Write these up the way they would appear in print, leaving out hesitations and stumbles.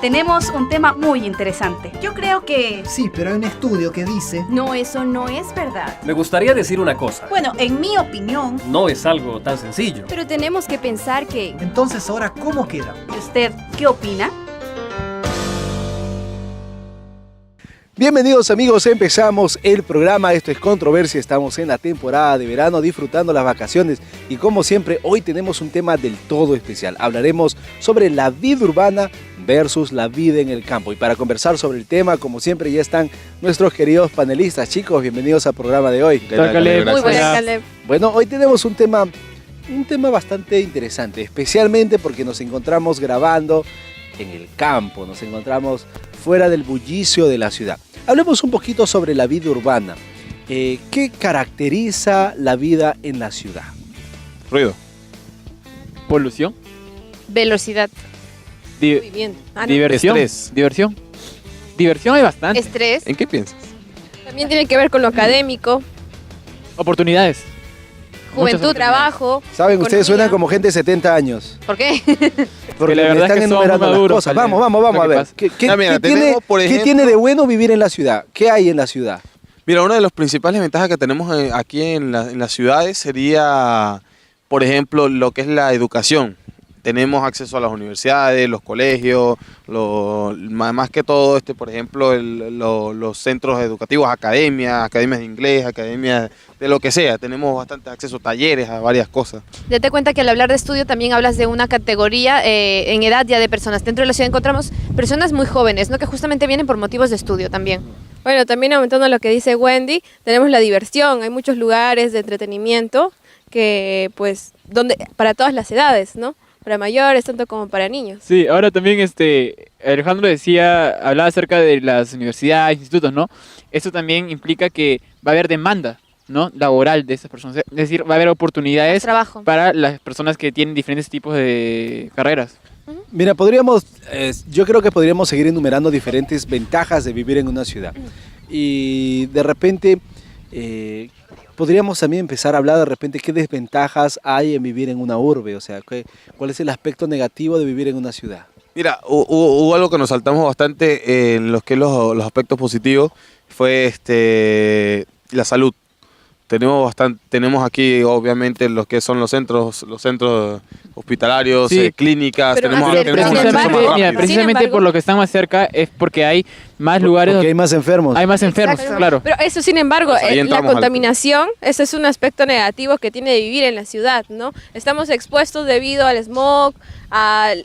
tenemos un tema muy interesante. Yo creo que... Sí, pero hay un estudio que dice... No, eso no es verdad. Me gustaría decir una cosa. Bueno, en mi opinión... No es algo tan sencillo. Pero tenemos que pensar que... Entonces, ahora, ¿cómo queda? ¿Y usted qué opina? Bienvenidos amigos, empezamos el programa, esto es Controversia, estamos en la temporada de verano disfrutando las vacaciones y como siempre hoy tenemos un tema del todo especial, hablaremos sobre la vida urbana versus la vida en el campo y para conversar sobre el tema como siempre ya están nuestros queridos panelistas. Chicos, bienvenidos al programa de hoy. Muy buena, Caleb. Bueno, hoy tenemos un tema bastante interesante, especialmente porque nos encontramos grabando en el campo, nos encontramos fuera del bullicio de la ciudad. Hablemos un poquito sobre la vida urbana. ¿Qué caracteriza la vida en la ciudad? Ruido. Polución. Velocidad. Diversión. Estrés. Diversión. Diversión hay bastante. Estrés. ¿En qué piensas? También tiene que ver con lo académico. Oportunidades. Juventud, trabajo. Saben, ustedes economía. suenan como gente de 70 años. ¿Por qué? Porque la me verdad es están que somos enumerando muy las maduros, cosas. Caleb. Vamos Lo a que ver. pasa. ¿Qué Mira, tiene, tenemos, por qué ejemplo- tiene de bueno vivir en la ciudad? ¿Qué hay en la ciudad? Mira, una de las principales ventajas que tenemos aquí en las ciudades sería, por ejemplo, lo que es la educación. Tenemos acceso a las universidades, los colegios, más que todo, por ejemplo, los centros educativos, academias de inglés, academias de lo que sea. Tenemos bastante acceso a talleres, a varias cosas. Date cuenta que al hablar de estudio también hablas de una categoría en edad ya de personas. Dentro de la ciudad encontramos personas muy jóvenes, ¿no? Que justamente vienen por motivos de estudio también. Bueno, también aumentando lo que dice Wendy, tenemos la diversión. Hay muchos lugares de entretenimiento que, pues, para todas las edades, ¿no? Para mayores, tanto como para niños. Sí, ahora también Alejandro hablaba acerca de las universidades, institutos, ¿no? Esto también implica que va a haber demanda, ¿no? Laboral de esas personas. Es decir, va a haber oportunidades Trabajo. para las personas que tienen diferentes tipos de carreras. Mira, yo creo que podríamos seguir enumerando diferentes ventajas de vivir en una ciudad. Y de repente, podríamos también empezar a hablar de repente qué desventajas hay en vivir en una urbe, o sea, cuál es el aspecto negativo de vivir en una ciudad. Mira, hubo algo que nos saltamos bastante en los que los aspectos positivos, fue la salud. Tenemos aquí obviamente lo que son los centros hospitalarios, Sí. clínicas, Pero tenemos más tenemos cerca. acceso más rápido. Precisamente por lo que están más cerca es porque hay más lugares Porque hay donde más enfermos. hay más enfermos, Exacto. claro. Pero eso, sin embargo, Pues ahí la entramos al- contaminación, ese es un aspecto negativo que tiene de vivir en la ciudad, ¿no? Estamos expuestos debido al smog, al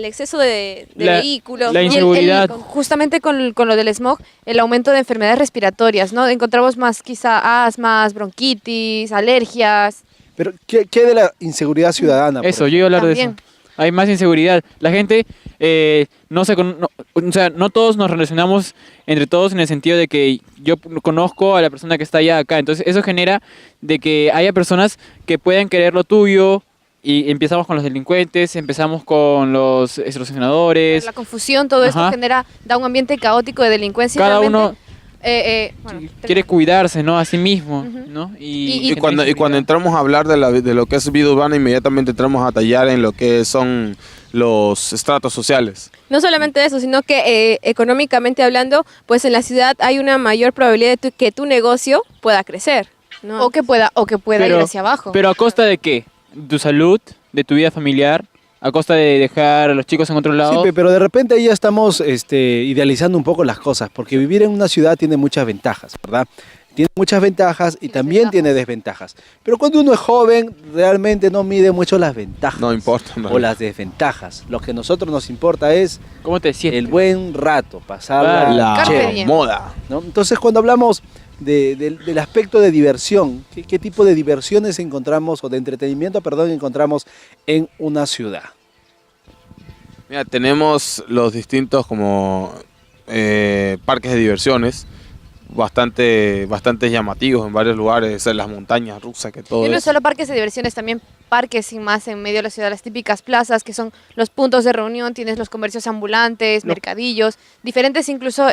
exceso de vehículos. la ¿no? inseguridad. Justamente con lo del smog, el aumento de enfermedades respiratorias, ¿no? Encontramos más quizá asmas, bronquitis, alergias. Pero, ¿qué de la inseguridad ciudadana? por Eso, yo iba a hablar de eso. También. Hay más inseguridad. La gente, no todos nos relacionamos entre todos en el sentido de que yo conozco a la persona que está allá acá. Entonces eso genera de que haya personas que puedan querer lo tuyo y empezamos con los delincuentes, empezamos con los extorsionadores. La confusión, todo esto Ajá. da un ambiente caótico de delincuencia. Cada realmente, uno bueno, quiere cuidarse, ¿no? A sí mismo, ¿no? Y cuando entramos a hablar de lo que es vida urbana, inmediatamente entramos a tallar en lo que son los estratos sociales. No solamente eso, sino que económicamente hablando, pues en la ciudad hay una mayor probabilidad de que tu negocio pueda crecer, ¿no? o que pueda ir hacia abajo. Pero ¿a costa de qué? ¿Tu salud? ¿De tu vida familiar? ¿A costa de dejar a los chicos en otro lado? Sí, pero de repente ahí ya estamos idealizando un poco las cosas, porque vivir en una ciudad tiene muchas ventajas, ¿verdad? Tiene muchas ventajas y también tiene desventajas. Pero cuando uno es joven, realmente no mide mucho las ventajas No importa. o las desventajas. Lo que a nosotros nos importa es ¿Cómo te sientes? el buen rato, pasarla La Carpe chévere, diem. moda. ¿no? Entonces, cuando hablamos del aspecto de diversión, ¿qué tipo de diversiones encontramos, o de entretenimiento, perdón, encontramos en una ciudad? Mira, tenemos los distintos como parques de diversiones, bastante llamativos en varios lugares, en las montañas rusas, que todo Y no eso. solo parques de diversiones, también parques sin más en medio de la ciudad, las típicas plazas que son los puntos de reunión, tienes los comercios ambulantes, mercadillos, diferentes incluso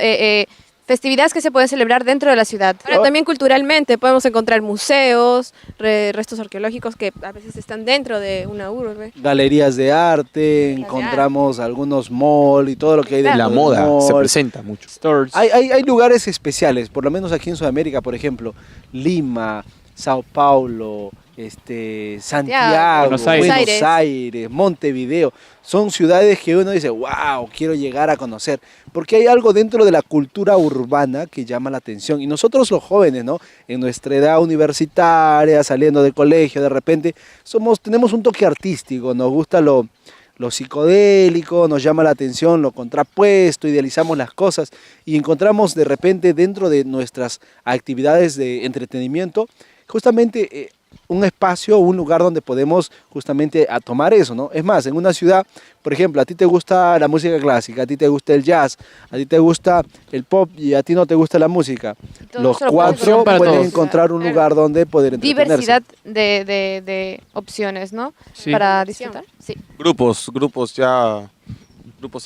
festividades que se pueden celebrar dentro de la ciudad. Ahora, también culturalmente podemos encontrar museos, restos arqueológicos que a veces están dentro de una urbe. Galerías de arte, encontramos algunos malls y todo lo que hay dentro La del moda se mall. presenta mucho. Stores. Hay lugares especiales, por lo menos aquí en Sudamérica, por ejemplo, Lima, Sao Paulo, Santiago, Buenos Aires, Montevideo. Son ciudades que uno dice, wow, quiero llegar a conocer, porque hay algo dentro de la cultura urbana que llama la atención. Y nosotros los jóvenes, ¿no? En nuestra edad universitaria, saliendo del colegio, de repente, tenemos un toque artístico, nos gusta lo psicodélico, nos llama la atención, lo contrapuesto, idealizamos las cosas y encontramos de repente dentro de nuestras actividades de entretenimiento justamente un espacio, un lugar donde podemos justamente a tomar eso, ¿no? Es más, en una ciudad, por ejemplo, a ti te gusta la música clásica, a ti te gusta el jazz, a ti te gusta el pop y a ti no te gusta la música. Todo Los eso lo cuatro podemos para pueden todos. encontrar un lugar donde poder entretenerse. Diversidad de opciones, ¿no? Sí. Para disfrutar. Sí. Grupos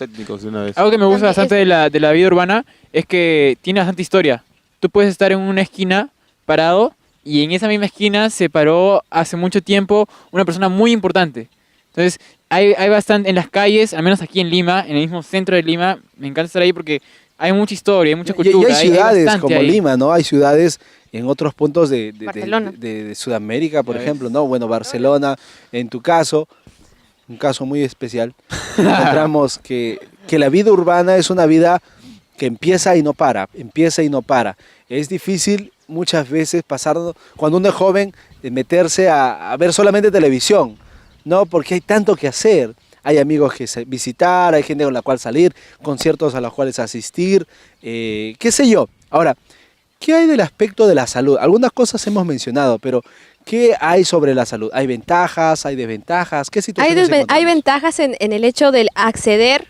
étnicos de una vez. Algo que me gusta También bastante de la vida urbana es que tiene bastante historia. Tú puedes estar en una esquina parado y en esa misma esquina se paró hace mucho tiempo una persona muy importante. Entonces, hay bastante en las calles, al menos aquí en Lima, en el mismo centro de Lima, me encanta estar ahí porque hay mucha historia, hay mucha cultura. Y hay ciudades bastante como ahí. Lima, ¿no? Hay ciudades en otros puntos de Barcelona. Sudamérica, por Ya ves. ejemplo, ¿no? Bueno, Barcelona, en tu caso, un caso muy especial, encontramos que la vida urbana es una vida que empieza y no para. Es difícil muchas veces cuando uno es joven, meterse a ver solamente televisión, ¿no? Porque hay tanto que hacer. Hay amigos que visitar, hay gente con la cual salir, conciertos a los cuales asistir, qué sé yo. Ahora, ¿qué hay del aspecto de la salud? Algunas cosas hemos mencionado, pero ¿qué hay sobre la salud? ¿Hay ventajas, hay desventajas? ¿Qué situaciones Hay encontramos? ventajas en el hecho del acceder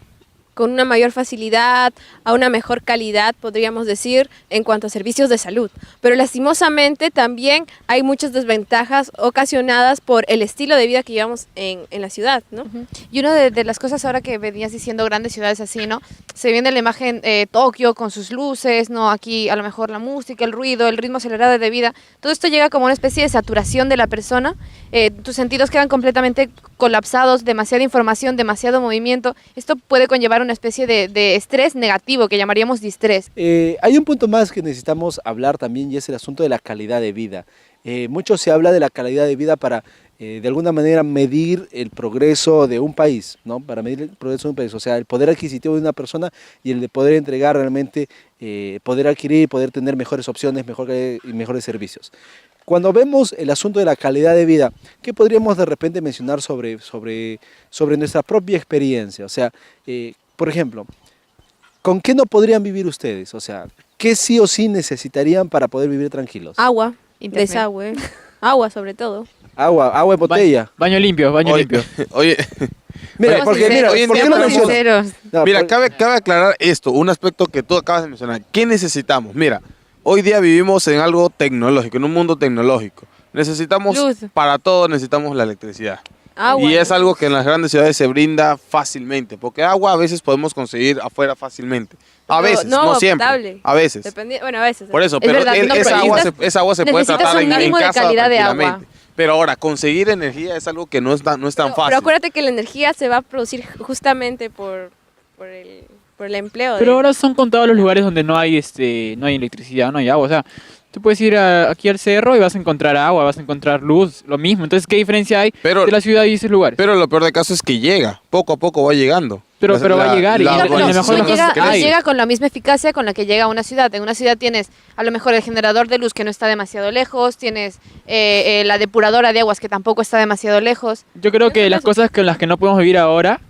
con una mayor facilidad, a una mejor calidad, podríamos decir, en cuanto a servicios de salud. Pero lastimosamente también hay muchas desventajas ocasionadas por el estilo de vida que llevamos en la ciudad, ¿no? Ujú. Y una de las cosas ahora que venías diciendo, grandes ciudades así, ¿no? Se viene la imagen Tokio con sus luces, ¿no? Aquí a lo mejor la música, el ruido, el ritmo acelerado de vida. Todo esto llega como una especie de saturación de la persona. Tus sentidos quedan completamente colapsados, demasiada información, demasiado movimiento. Esto puede conllevar una especie de estrés negativo que llamaríamos distrés. Hay un punto más que necesitamos hablar también y es el asunto de la calidad de vida. Mucho se habla de la calidad de vida para, de alguna manera, medir el progreso de un país, ¿no? Para medir el progreso de un país, o sea, el poder adquisitivo de una persona y el de poder entregar realmente, poder adquirir, poder tener mejores opciones y mejores servicios. Cuando vemos el asunto de la calidad de vida, ¿qué podríamos de repente mencionar sobre nuestra propia experiencia? O sea, por ejemplo, ¿con qué no podrían vivir ustedes? O sea, ¿qué sí o sí necesitarían para poder vivir tranquilos? Agua, Internet. desagüe, agua sobre todo. Agua en botella. Baño limpio, baño Oye, limpio. oye, Mira, Seamos porque mira, sinceros, hoy en ¿por qué día lo podemos- menciono? sinceros. No, mira, por- cabe aclarar esto, un aspecto que tú acabas de mencionar. ¿Qué necesitamos? Mira, hoy día vivimos en algo tecnológico, en un mundo tecnológico. Necesitamos, Luz. para todo necesitamos la electricidad. Agua. Y es algo que en las grandes ciudades se brinda fácilmente, porque agua a veces podemos conseguir afuera fácilmente. A Pero veces, no no siempre. potable. A veces. Bueno, a veces. Por eso, Es pero verdad, no, esa, pero agua necesitas- esa agua se puede necesitas tratar un en mínimo de casa calidad de agua. tranquilamente. Pero ahora, conseguir energía es algo que no es tan Pero fácil. acuérdate que la energía se va a producir justamente por el empleo. Pero ahora son contados los lugares donde no hay electricidad, no hay agua. O sea, tú puedes ir aquí al cerro y vas a encontrar agua, vas a encontrar luz, lo mismo. Entonces, ¿qué diferencia hay Pero- de la ciudad y esos lugares? Pero lo peor de caso es que llega, poco a poco va llegando. Pero va a llegar y la en lo urbanización mejor No las cosas llega, que no hay. llega con la misma eficacia con la que llega a una ciudad. En una ciudad tienes a lo mejor el generador de luz que no está demasiado lejos, tienes la depuradora de aguas que tampoco está demasiado lejos. Yo creo que las cosas con las que no podemos vivir ahora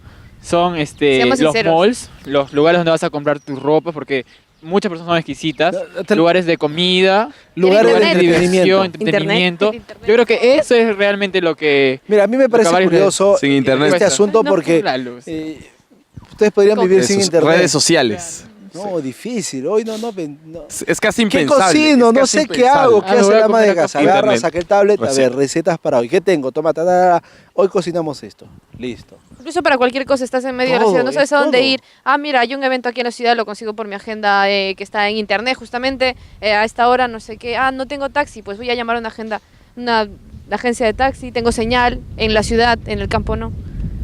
son Seamos los sinceros. malls, los lugares donde vas a comprar tus ropas, porque muchas personas son exquisitas, Te- lugares de comida, Lugares de Internet. entretenimiento. diversión, entretenimiento. Yo creo que eso es realmente lo que... Mira, a mí me parece varios curioso Sin internet. este asunto No, porque la luz. ustedes podrían vivir sin Sus internet. redes sociales. No, difícil. Hoy no. Es casi ¿Qué impensable. cocino? es No casi sé qué impensable. hago. ¿Qué Ah, hace voy a la ama comer de acá. casa? Agarra, Internet. saca el tablet. A Pues ver, sí. recetas para hoy. ¿Qué tengo? Toma, hoy cocinamos esto. Listo. Incluso para cualquier cosa, estás en medio de la Todo, ciudad, no sabes es a dónde todo. ir. Ah, mira, hay un evento aquí en la ciudad, lo consigo por mi agenda que está en internet justamente, a esta hora, no sé qué. Ah, no tengo taxi, pues voy a llamar a una agencia de taxi, tengo señal en la ciudad, en el campo no.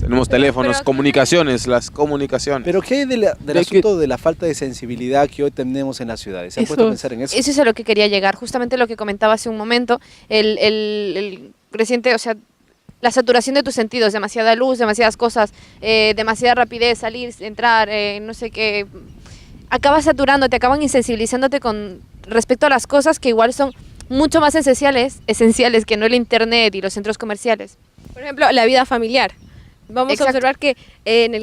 Tenemos teléfonos, pero- comunicaciones, las comunicaciones. Pero ¿qué hay del De asunto de la falta de sensibilidad que hoy tenemos en las ciudades? ¿Se han puesto a pensar en eso? Eso es a lo que quería llegar, justamente lo que comentaba hace un momento, el creciente, o sea, la saturación de tus sentidos, demasiada luz, demasiadas cosas, demasiada rapidez, salir, entrar, no sé qué, acabas saturándote, acaban insensibilizándote con respecto a las cosas que igual son mucho más esenciales que no el internet y los centros comerciales. Por ejemplo, la vida familiar. Vamos Exacto. a observar que en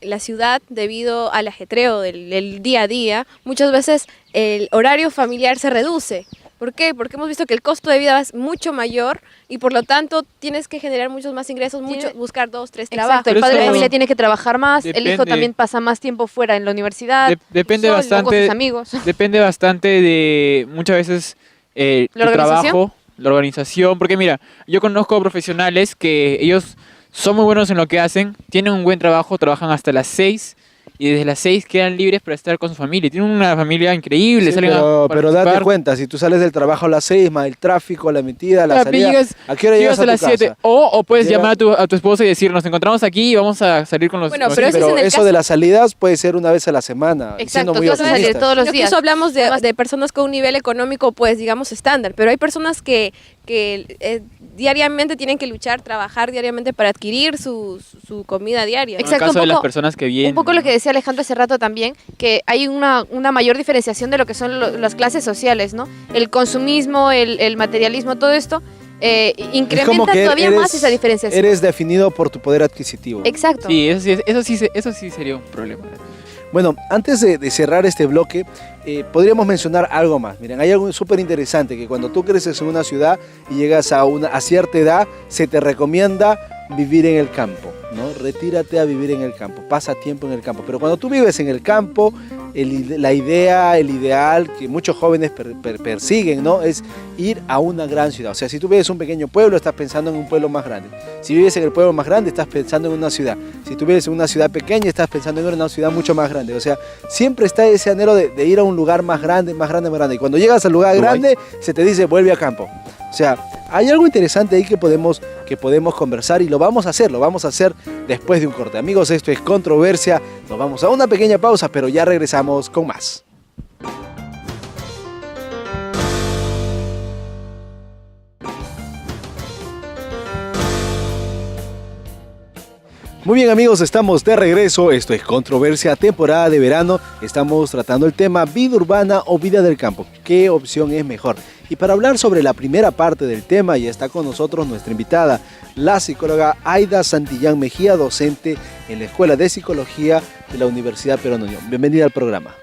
la ciudad, debido al ajetreo del día a día, muchas veces el horario familiar se reduce. ¿Por qué? Porque hemos visto que el costo de vida es mucho mayor y por lo tanto tienes que generar muchos más ingresos, buscar 2, 3 trabajos. Exacto, el Pero padre de eso familia tiene que trabajar más, el hijo depende. también pasa más tiempo fuera en la universidad, Depende solo, bastante. con sus amigos. Depende bastante de muchas veces el ¿La organización? trabajo, la organización. Porque mira, yo conozco profesionales que ellos son muy buenos en lo que hacen, tienen un buen trabajo, trabajan hasta las 6 y desde las 6 quedan libres para estar con su familia. Tienen una familia increíble, Sí, salen pero date participar. cuenta, si tú sales del trabajo a las 6, más el tráfico, la metida, la Ah, salida, llegas- ¿a qué hora Llegas llegas a las tu casa? 7 o puedes Llega- llamar a tu esposa y decir, nos encontramos aquí y vamos a salir con los... Bueno, con pero los ese es hijos". en el eso caso- de las salidas puede ser una vez a la semana, y siendo Exacto, muy tú vas a salir optimistas. todos los Sino que días. eso hablamos de personas con un nivel económico, pues digamos, estándar, pero hay personas que diariamente tienen que luchar, trabajar diariamente para adquirir su comida diaria. En el Exacto, caso un de las poco- personas que vienen. Un poco lo que decía Alejandro hace rato también, que hay una mayor diferenciación de lo que son las clases sociales, ¿no? El consumismo, el materialismo, todo esto Es incrementa como que todavía más esa diferenciación. eres definido por tu poder adquisitivo. Exacto. Sí, eso sí sería un problema. Bueno, antes de cerrar este bloque, podríamos mencionar algo más. Miren, hay algo súper interesante, que cuando tú creces en una ciudad y llegas a cierta edad, se te recomienda vivir en el campo, ¿no? Retírate a vivir en el campo, pasa tiempo en el campo. Pero cuando tú vives en el campo, la idea, el ideal que muchos jóvenes persiguen, ¿no? Es ir a una gran ciudad. O sea, si tú vives en un pequeño pueblo, estás pensando en un pueblo más grande. Si vives en el pueblo más grande, estás pensando en una ciudad. Si tú vives en una ciudad pequeña, estás pensando en una ciudad mucho más grande. O sea, siempre está ese anhelo de ir a un lugar más grande, más grande, más grande. Y cuando llegas al lugar grande, se te dice, vuelve a campo. O sea, hay algo interesante ahí que podemos conversar y lo vamos a hacer después de un corte. Amigos, esto es Controversia. Nos vamos a una pequeña pausa, pero ya regresamos con más. Muy bien amigos, estamos de regreso, esto es Controversia, temporada de verano, estamos tratando el tema vida urbana o vida del campo, ¿qué opción es mejor? Y para hablar sobre la primera parte del tema ya está con nosotros nuestra invitada, la psicóloga Aida Santillán Mejía, docente en la Escuela de Psicología de la Universidad Perón Unión. Bienvenida al programa.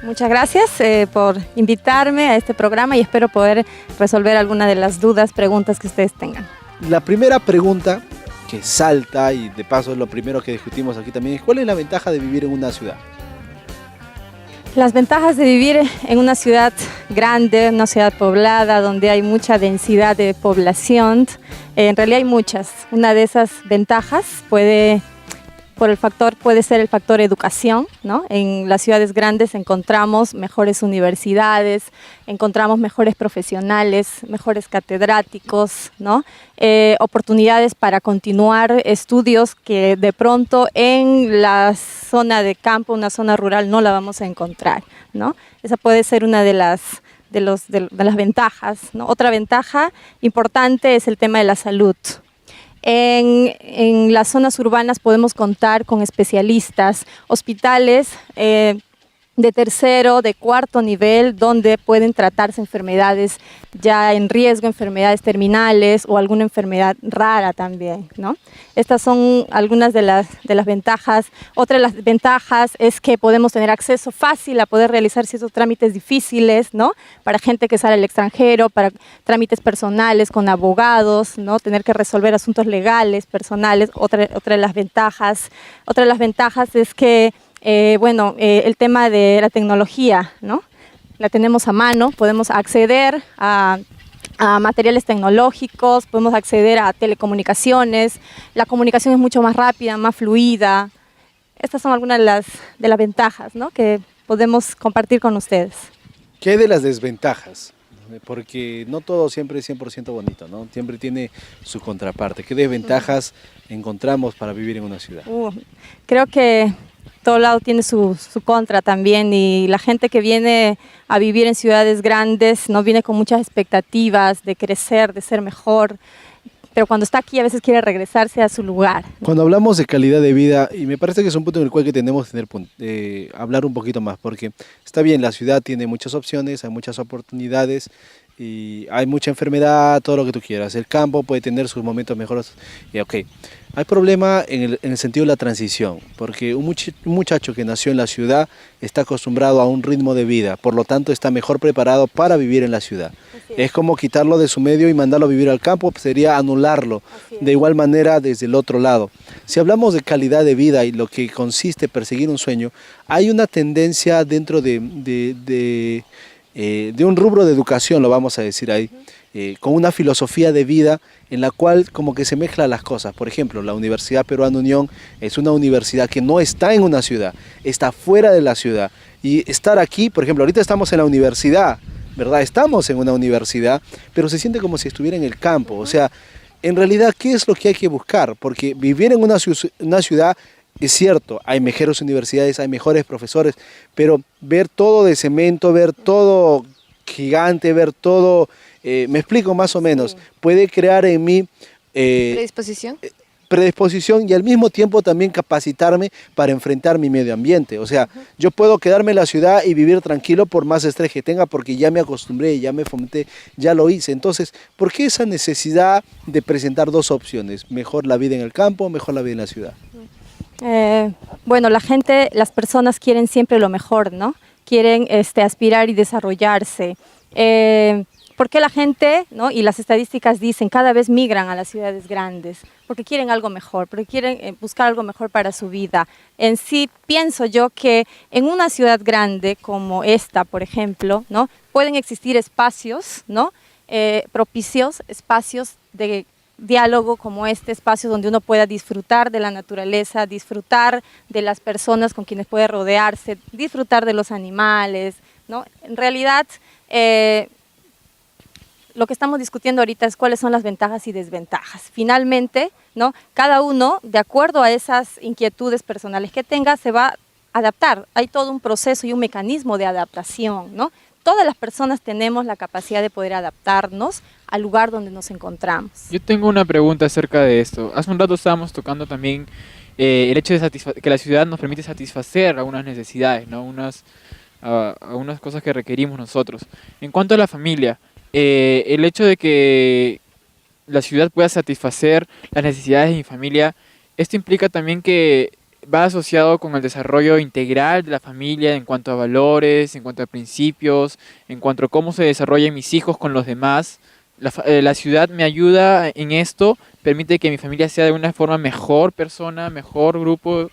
Muchas gracias por invitarme a este programa y espero poder resolver alguna de las dudas, preguntas que ustedes tengan. La primera pregunta que salta, y de paso es lo primero que discutimos aquí también, es ¿cuál es la ventaja de vivir en una ciudad? Las ventajas de vivir en una ciudad grande, una ciudad poblada, donde hay mucha densidad de población, en realidad hay muchas. Una de esas ventajas puede ser el factor educación, ¿no? En las ciudades grandes encontramos mejores universidades, encontramos mejores profesionales, mejores catedráticos, ¿no? Oportunidades para continuar estudios que de pronto en la zona de campo, una zona rural, no la vamos a encontrar, ¿no? Esa puede ser una de las ventajas, ¿no? Otra ventaja importante es el tema de la salud. En las zonas urbanas podemos contar con especialistas, hospitales de tercero, de cuarto nivel, donde pueden tratarse enfermedades ya en riesgo, enfermedades terminales o alguna enfermedad rara también, ¿no? Estas son algunas de las ventajas. Otra de las ventajas es que podemos tener acceso fácil a poder realizar ciertos trámites difíciles, ¿no? Para gente que sale al extranjero, para trámites personales con abogados, ¿no? Tener que resolver asuntos legales, personales. Otra de las ventajas es que El tema de la tecnología, ¿no? La tenemos a mano, podemos acceder a materiales tecnológicos, podemos acceder a telecomunicaciones, la comunicación es mucho más rápida, más fluida. Estas son algunas de las ventajas, ¿no?, que podemos compartir con ustedes. ¿Qué hay de las desventajas? Porque no todo siempre es 100% bonito, ¿no? Siempre tiene su contraparte. ¿Qué desventajas encontramos para vivir en una ciudad? Creo que todo lado tiene su contra también, y la gente que viene a vivir en ciudades grandes no viene con muchas expectativas de crecer, de ser mejor, pero cuando está aquí a veces quiere regresarse a su lugar. Cuando hablamos de calidad de vida, y me parece que es un punto en el cual que tenemos que hablar un poquito más, porque está bien, la ciudad tiene muchas opciones, hay muchas oportunidades, y hay mucha enfermedad, todo lo que tú quieras. El campo puede tener sus momentos mejores. Y ok, hay problema en el sentido de la transición, porque un muchacho que nació en la ciudad está acostumbrado a un ritmo de vida, por lo tanto está mejor preparado para vivir en la ciudad. Es como quitarlo de su medio y mandarlo a vivir al campo, sería anularlo. De igual manera desde el otro lado. Si hablamos de calidad de vida y lo que consiste en perseguir un sueño, hay una tendencia dentro de un rubro de educación, lo vamos a decir ahí, con una filosofía de vida en la cual como que se mezclan las cosas. Por ejemplo, la Universidad Peruana Unión es una universidad que no está en una ciudad, está fuera de la ciudad. Y estar aquí, por ejemplo, ahorita estamos en la universidad, ¿verdad? Estamos en una universidad, pero se siente como si estuviera en el campo. O sea, en realidad, ¿qué es lo que hay que buscar? Porque vivir en una ciudad, es cierto, hay mejores universidades, hay mejores profesores, pero ver todo de cemento, ver todo gigante, ver todo, me explico más o menos, puede crear en mí predisposición y al mismo tiempo también capacitarme para enfrentar mi medio ambiente. O sea, yo puedo quedarme en la ciudad y vivir tranquilo por más estrés que tenga, porque ya me acostumbré, ya me fomenté, ya lo hice. Entonces, ¿por qué esa necesidad de presentar dos opciones? Mejor la vida en el campo, mejor la vida en la ciudad. La gente, las personas quieren siempre lo mejor, ¿no? Quieren aspirar y desarrollarse. ¿Por qué la gente, ¿no?, y las estadísticas dicen cada vez migran a las ciudades grandes? Porque quieren algo mejor, porque quieren buscar algo mejor para su vida. En sí, pienso yo que en una ciudad grande como esta, por ejemplo, ¿no?, pueden existir espacios, ¿no?, propicios, espacios de diálogo como este espacio donde uno pueda disfrutar de la naturaleza, disfrutar de las personas con quienes puede rodearse, disfrutar de los animales, ¿no? En realidad, lo que estamos discutiendo ahorita es cuáles son las ventajas y desventajas. Finalmente, ¿no?, cada uno, de acuerdo a esas inquietudes personales que tenga, se va a adaptar. Hay todo un proceso y un mecanismo de adaptación, ¿no? Todas las personas tenemos la capacidad de poder adaptarnos al lugar donde nos encontramos. Yo tengo una pregunta acerca de esto. Hace un rato estábamos tocando también el hecho de que la ciudad nos permite satisfacer algunas necesidades, ¿no?, algunas cosas que requerimos nosotros. En cuanto a la familia, el hecho de que la ciudad pueda satisfacer las necesidades de mi familia, esto implica también que va asociado con el desarrollo integral de la familia en cuanto a valores, en cuanto a principios, en cuanto a cómo se desarrollan mis hijos con los demás. La ciudad me ayuda en esto, permite que mi familia sea de una forma mejor persona, mejor grupo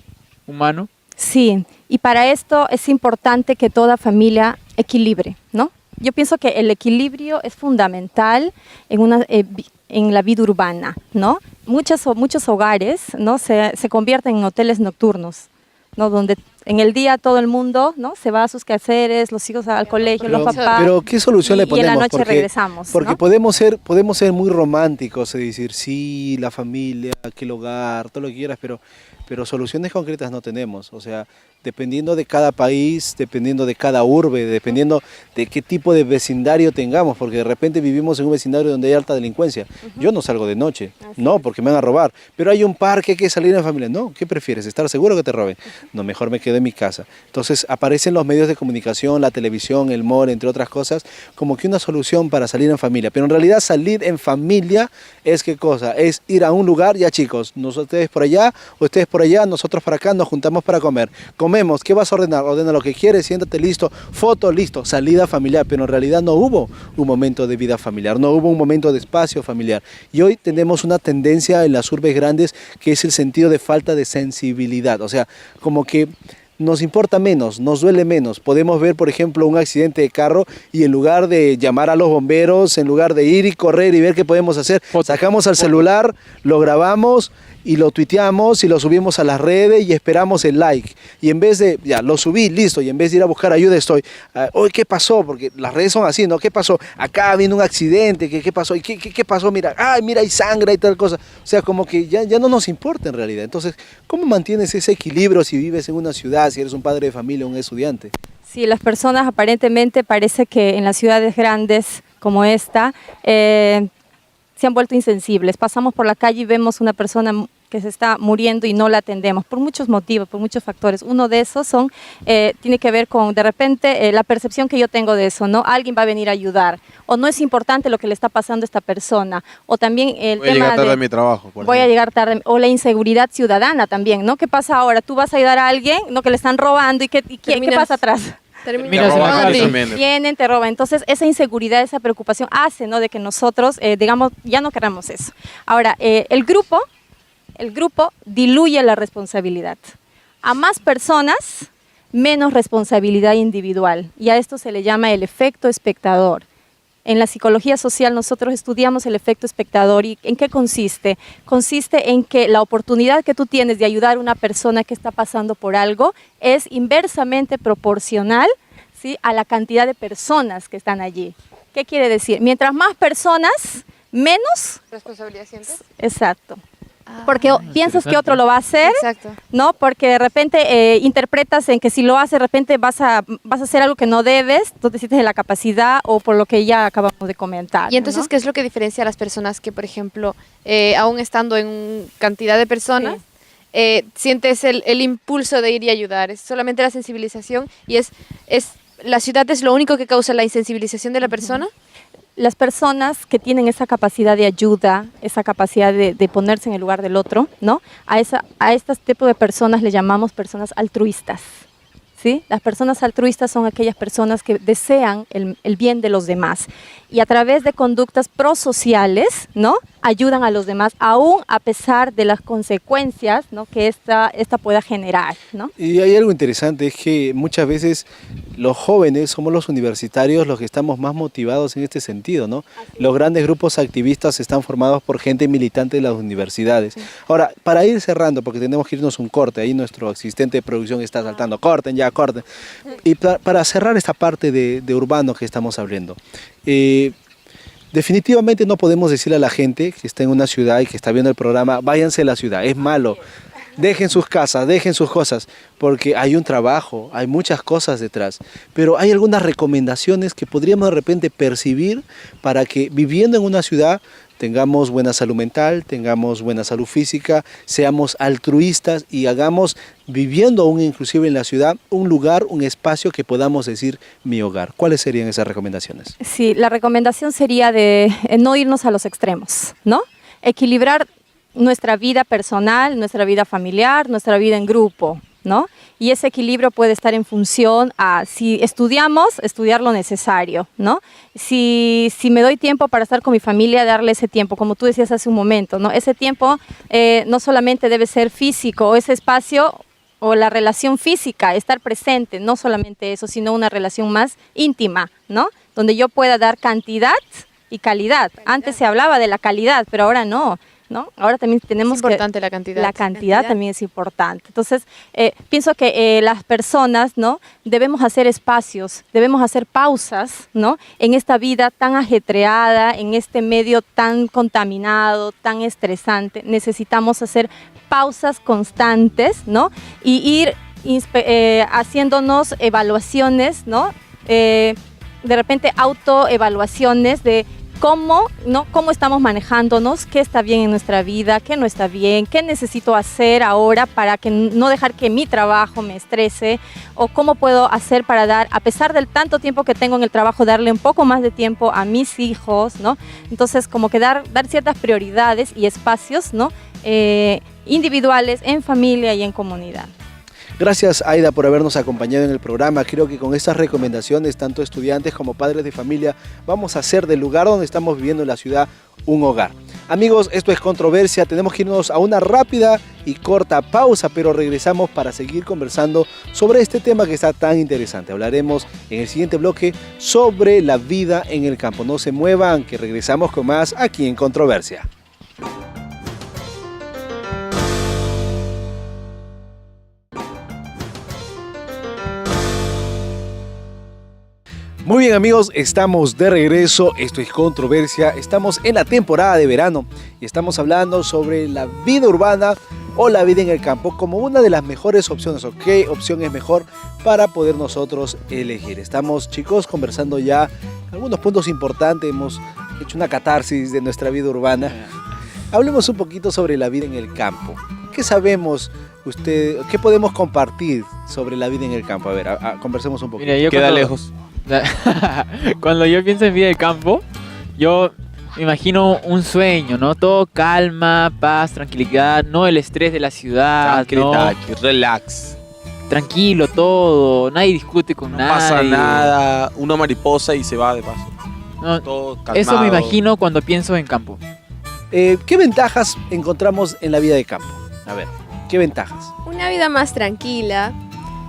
humano. Sí, y para esto es importante que toda familia equilibre, ¿no? Yo pienso que el equilibrio es fundamental en la vida urbana, ¿no? Muchos hogares, ¿no?, se convierten en hoteles nocturnos, ¿no?, donde en el día todo el mundo, ¿no?, se va a sus quehaceres, los hijos al colegio, los papás. Pero ¿qué solución le ponemos? Y en la noche regresamos, porque ¿no? podemos ser muy románticos y decir, sí, la familia, que el hogar, todo lo que quieras, pero soluciones concretas no tenemos. O sea, dependiendo de cada país, dependiendo de cada urbe, dependiendo de qué tipo de vecindario tengamos, porque de repente vivimos en un vecindario donde hay alta delincuencia. Yo no salgo de noche, no, porque me van a robar, pero hay un parque, hay que salir en familia. No, ¿qué prefieres? ¿Estar seguro que te roben? No, mejor me quedo en mi casa. Entonces aparecen los medios de comunicación, la televisión, el mall, entre otras cosas, como que una solución para salir en familia. Pero en realidad salir en familia es ¿qué cosa? Es ir a un lugar, ya chicos, ustedes por allá, ustedes por allá, nosotros para acá, nos juntamos para comer. Comemos, ¿qué vas a ordenar? Ordena lo que quieres, siéntate, listo, foto, listo, salida familiar, pero en realidad no hubo un momento de vida familiar, no hubo un momento de espacio familiar. Y hoy tenemos una tendencia en las urbes grandes que es el sentido de falta de sensibilidad, o sea, como que nos importa menos, nos duele menos. Podemos ver, por ejemplo, un accidente de carro y en lugar de llamar a los bomberos, en lugar de ir y correr y ver qué podemos hacer, sacamos al celular, lo grabamos y lo tuiteamos y lo subimos a las redes y esperamos el like. Y en vez de, ya, lo subí, listo, y en vez de ir a buscar ayuda estoy, hoy ¿qué pasó? Porque las redes son así, ¿no? ¿Qué pasó? Acá viene un accidente, ¿qué pasó? ¿Y qué pasó? Mira, ay, mira, hay sangre y tal cosa. O sea, como que ya no nos importa en realidad. Entonces, ¿cómo mantienes ese equilibrio si vives en una ciudad, si eres un padre de familia, un estudiante? Sí, las personas aparentemente parece que en las ciudades grandes como esta se han vuelto insensibles. Pasamos por la calle y vemos una persona que se está muriendo y no la atendemos por muchos motivos, por muchos factores. Uno de esos tiene que ver con, de repente, la percepción que yo tengo de eso, ¿no? Alguien va a venir a ayudar, o no es importante lo que le está pasando a esta persona, o también el voy a llegar tarde a mi trabajo. Voy a llegar tarde, o la inseguridad ciudadana también, ¿no? ¿Qué pasa ahora? Tú vas a ayudar a alguien, ¿no? Que le están robando y ¿qué pasa atrás? Terminas Vienen, te roban. Entonces, esa inseguridad, esa preocupación hace, ¿no? De que nosotros, digamos, ya no queramos eso. Ahora, el grupo diluye la responsabilidad. A más personas, menos responsabilidad individual. Y a esto se le llama el efecto espectador. En la psicología social nosotros estudiamos el efecto espectador. ¿Y en qué consiste? Consiste en que la oportunidad que tú tienes de ayudar a una persona que está pasando por algo es inversamente proporcional, ¿sí?, a la cantidad de personas que están allí. ¿Qué quiere decir? Mientras más personas, menos ¿responsabilidad sientes? Exacto. Porque piensas que otro lo va a hacer, Exacto. ¿no? Porque de repente interpretas en que si lo hace, de repente vas a hacer algo que no debes, tú te sientes de la capacidad o por lo que ya acabamos de comentar. Y entonces, ¿no? ¿qué es lo que diferencia a las personas que, por ejemplo, aún estando en cantidad de personas, sientes el impulso de ir y ayudar? Es solamente la sensibilización y ¿la ciudad es lo único que causa la insensibilización de la persona? Las personas que tienen esa capacidad de ayuda, esa capacidad de ponerse en el lugar del otro, ¿no? A estos tipos de personas le llamamos personas altruistas, ¿sí? Las personas altruistas son aquellas personas que desean el bien de los demás y a través de conductas prosociales, ¿no?, ayudan a los demás, aún a pesar de las consecuencias, ¿no?, que esta pueda generar, ¿no? Y hay algo interesante, es que muchas veces los jóvenes somos los universitarios los que estamos más motivados en este sentido, ¿no? Los grandes grupos activistas están formados por gente militante de las universidades. Sí. Ahora, para ir cerrando, porque tenemos que irnos un corte, ahí nuestro asistente de producción está saltando, corten. Y para cerrar esta parte de urbano que estamos hablando, definitivamente no podemos decirle a la gente que está en una ciudad y que está viendo el programa, váyanse a la ciudad, es malo. Dejen sus casas, dejen sus cosas, porque hay un trabajo, hay muchas cosas detrás. Pero hay algunas recomendaciones que podríamos de repente percibir para que viviendo en una ciudad tengamos buena salud mental, tengamos buena salud física, seamos altruistas y hagamos, viviendo aún inclusive en la ciudad, un lugar, un espacio que podamos decir mi hogar. ¿Cuáles serían esas recomendaciones? Sí, la recomendación sería de no irnos a los extremos, ¿no? Equilibrar nuestra vida personal, nuestra vida familiar, nuestra vida en grupo, ¿no? Y ese equilibrio puede estar en función a, si estudiamos, estudiar lo necesario, ¿no? Si me doy tiempo para estar con mi familia, darle ese tiempo, como tú decías hace un momento, ¿no? Ese tiempo no solamente debe ser físico, ese espacio o la relación física, estar presente, no solamente eso, sino una relación más íntima, ¿no? Donde yo pueda dar cantidad y calidad. Antes se hablaba de la calidad, pero ahora no. ¿No? Ahora también tenemos importante la cantidad. La cantidad también es importante. Entonces, pienso que las personas, ¿no?, debemos hacer espacios, debemos hacer pausas, ¿no?, en esta vida tan ajetreada, en este medio tan contaminado, tan estresante. Necesitamos hacer pausas constantes, ¿no?, y ir haciéndonos evaluaciones, ¿no?, de repente autoevaluaciones de cómo estamos manejándonos, qué está bien en nuestra vida, qué no está bien, qué necesito hacer ahora para que no dejar que mi trabajo me estrese, o cómo puedo hacer para dar, a pesar del tanto tiempo que tengo en el trabajo, darle un poco más de tiempo a mis hijos, ¿no? Entonces, como que dar ciertas prioridades y espacios, ¿no?, individuales, en familia y en comunidad. Gracias, Aida, por habernos acompañado en el programa. Creo que con estas recomendaciones, tanto estudiantes como padres de familia, vamos a hacer del lugar donde estamos viviendo en la ciudad un hogar. Amigos, esto es Controversia, tenemos que irnos a una rápida y corta pausa, pero regresamos para seguir conversando sobre este tema que está tan interesante. Hablaremos en el siguiente bloque sobre la vida en el campo. No se muevan, que regresamos con más aquí en Controversia. Muy bien amigos, estamos de regreso, esto es Controversia, estamos en la temporada de verano y estamos hablando sobre la vida urbana o la vida en el campo como una de las mejores opciones, o qué opción es mejor para poder nosotros elegir. Estamos, chicos, conversando ya algunos puntos importantes, hemos hecho una catarsis de nuestra vida urbana. Hablemos un poquito sobre la vida en el campo. ¿Qué sabemos usted, qué podemos compartir sobre la vida en el campo? A ver, conversemos un poquito. Mira, yo Queda cuando- lejos. Cuando yo pienso en vida de campo, yo me imagino un sueño, ¿no? Todo calma, paz, tranquilidad, no el estrés de la ciudad, ¿no? Relax. Tranquilo todo, nadie discute con No nadie. pasa nada, una mariposa y se va de paso. No, Todo calmado. eso me imagino cuando pienso en campo. ¿Qué ventajas encontramos en la vida de campo? A ver, ¿qué ventajas? Una vida más tranquila,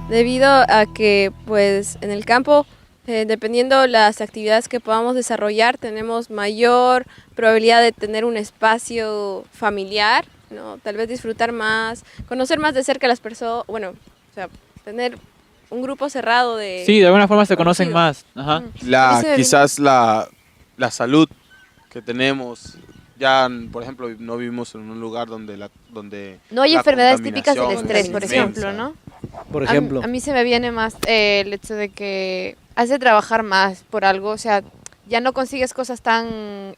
debido a que pues en el campo, dependiendo las actividades que podamos desarrollar, tenemos mayor probabilidad de tener un espacio familiar, ¿no? Tal vez disfrutar más, conocer más de cerca a las personas, bueno, o sea, tener un grupo cerrado de... Sí, de alguna forma se conocen conocidos. más. Ajá. Quizás la salud que tenemos. Ya, por ejemplo, no vivimos en un lugar donde No hay la enfermedades típicas del contaminación estrés, es por inmensa. ejemplo, ¿no? Por ejemplo, A mí se me viene más el hecho de que has de trabajar más por algo, o sea, ya no consigues cosas tan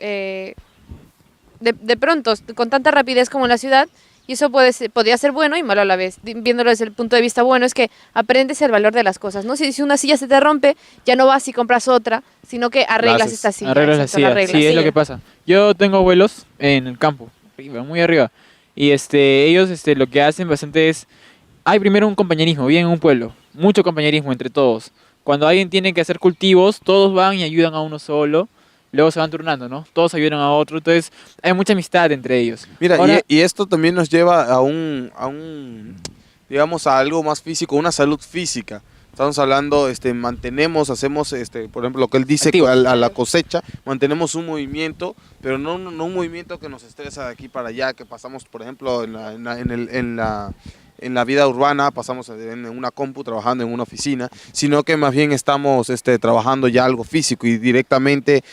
de pronto, con tanta rapidez como en la ciudad, y eso podría ser bueno y malo a la vez. Viéndolo desde el punto de vista bueno, es que aprendes el valor de las cosas, ¿no? Si una silla se te rompe, ya no vas y compras otra, sino que arreglas haces. esta silla. Arreglas la exacto, silla. Sí, es lo que pasa. Yo tengo abuelos en el campo, arriba, muy arriba. Y ellos lo que hacen bastante es, hay primero un compañerismo, bien en un pueblo, mucho compañerismo entre todos. Cuando alguien tiene que hacer cultivos, todos van y ayudan a uno solo, luego se van turnando, ¿no? Todos ayudan a otro, entonces hay mucha amistad entre ellos. Mira, Ahora- y esto también nos lleva digamos, a algo más físico, una salud física. Estamos hablando, hacemos, por ejemplo, lo que él dice Activos. a la cosecha, mantenemos un movimiento, pero no un movimiento que nos estresa de aquí para allá, que pasamos, por ejemplo, en la vida urbana, pasamos en una compu trabajando en una oficina, sino que más bien estamos trabajando ya algo físico y directamente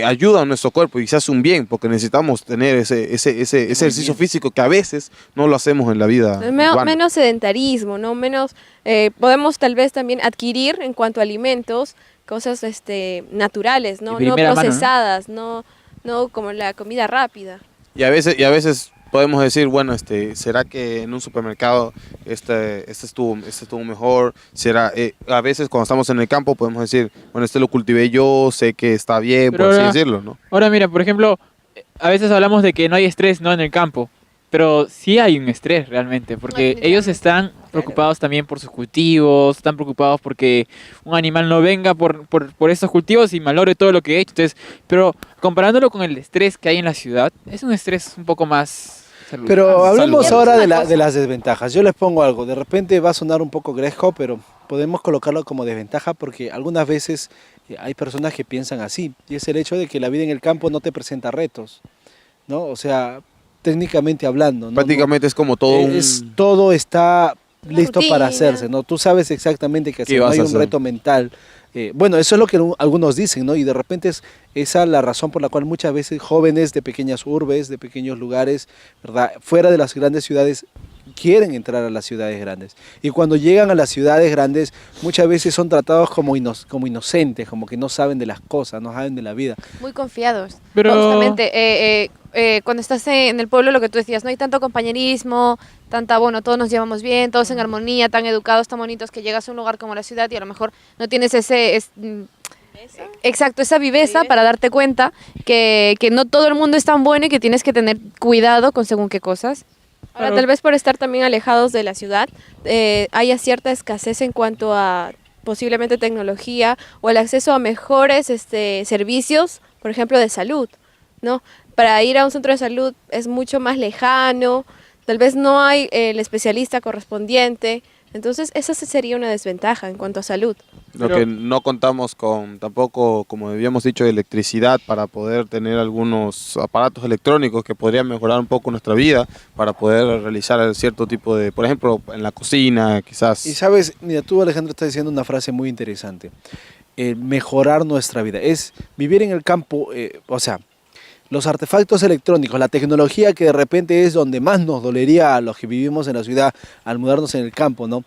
ayuda a nuestro cuerpo y se hace un bien, porque necesitamos tener ese ejercicio físico que a veces no lo hacemos en la vida urbana. Menos sedentarismo, ¿no? Menos, podemos tal vez también adquirir en cuanto a alimentos cosas naturales, ¿no? De No primera mano, ¿no? procesadas, no como la comida rápida. Y a veces podemos decir, bueno, ¿será que en un supermercado estuvo mejor? ¿Será, a veces cuando estamos en el campo podemos decir, bueno, lo cultivé yo, sé que está bien, Pero por así ahora- decirlo, ¿no? Ahora mira, por ejemplo, a veces hablamos de que no hay estrés, ¿no? En el campo, pero sí hay un estrés realmente, porque ellos están preocupados también por sus cultivos, están preocupados porque un animal no venga por estos cultivos y malogre todo lo que he hecho. Entonces, pero comparándolo con el estrés que hay en la ciudad, es un estrés un poco más saludable. pero hablemos salud. ahora Una cosa. de las desventajas. Yo les pongo algo, de repente va a sonar un poco gresco, pero podemos colocarlo como desventaja porque algunas veces hay personas que piensan así, y es el hecho de que la vida en el campo no te presenta retos, ¿no? O sea, técnicamente hablando, ¿no? Prácticamente es como todo Todo está listo para rutina. hacerse, ¿no? Tú sabes exactamente qué hacer, ¿Qué no vas hay a un hacer? reto mental. Bueno, eso es lo que algunos dicen, ¿no? Y de repente es esa la razón por la cual muchas veces jóvenes de pequeñas urbes, de pequeños lugares, ¿verdad? Fuera de las grandes ciudades, quieren entrar a las ciudades grandes. Y cuando llegan a las ciudades grandes, muchas veces son tratados como inocentes, como que no saben de las cosas, no saben de la vida. Muy confiados. Pero- Justamente, cuando estás en el pueblo, lo que tú decías, no hay tanto compañerismo, todos nos llevamos bien, todos en armonía, tan educados, tan bonitos, que llegas a un lugar como la ciudad y a lo mejor no tienes exacto, esa viveza para darte cuenta que no todo el mundo es tan bueno y que tienes que tener cuidado con según qué cosas. Ahora, Claro. tal vez por estar también alejados de la ciudad, haya cierta escasez en cuanto a posiblemente tecnología o el acceso a mejores servicios, por ejemplo, de salud, ¿no? para ir a un centro de salud es mucho más lejano, tal vez no hay el especialista correspondiente. Entonces, esa sería una desventaja en cuanto a salud. Lo que no contamos con tampoco, como habíamos dicho, electricidad para poder tener algunos aparatos electrónicos que podrían mejorar un poco nuestra vida para poder realizar cierto tipo de, por ejemplo, en la cocina, quizás. Y sabes, mira, tú Alejandro estás diciendo una frase muy interesante. Mejorar nuestra vida. Es vivir en el campo, o sea, los artefactos electrónicos, la tecnología que de repente es donde más nos dolería a los que vivimos en la ciudad al mudarnos en el campo, ¿no?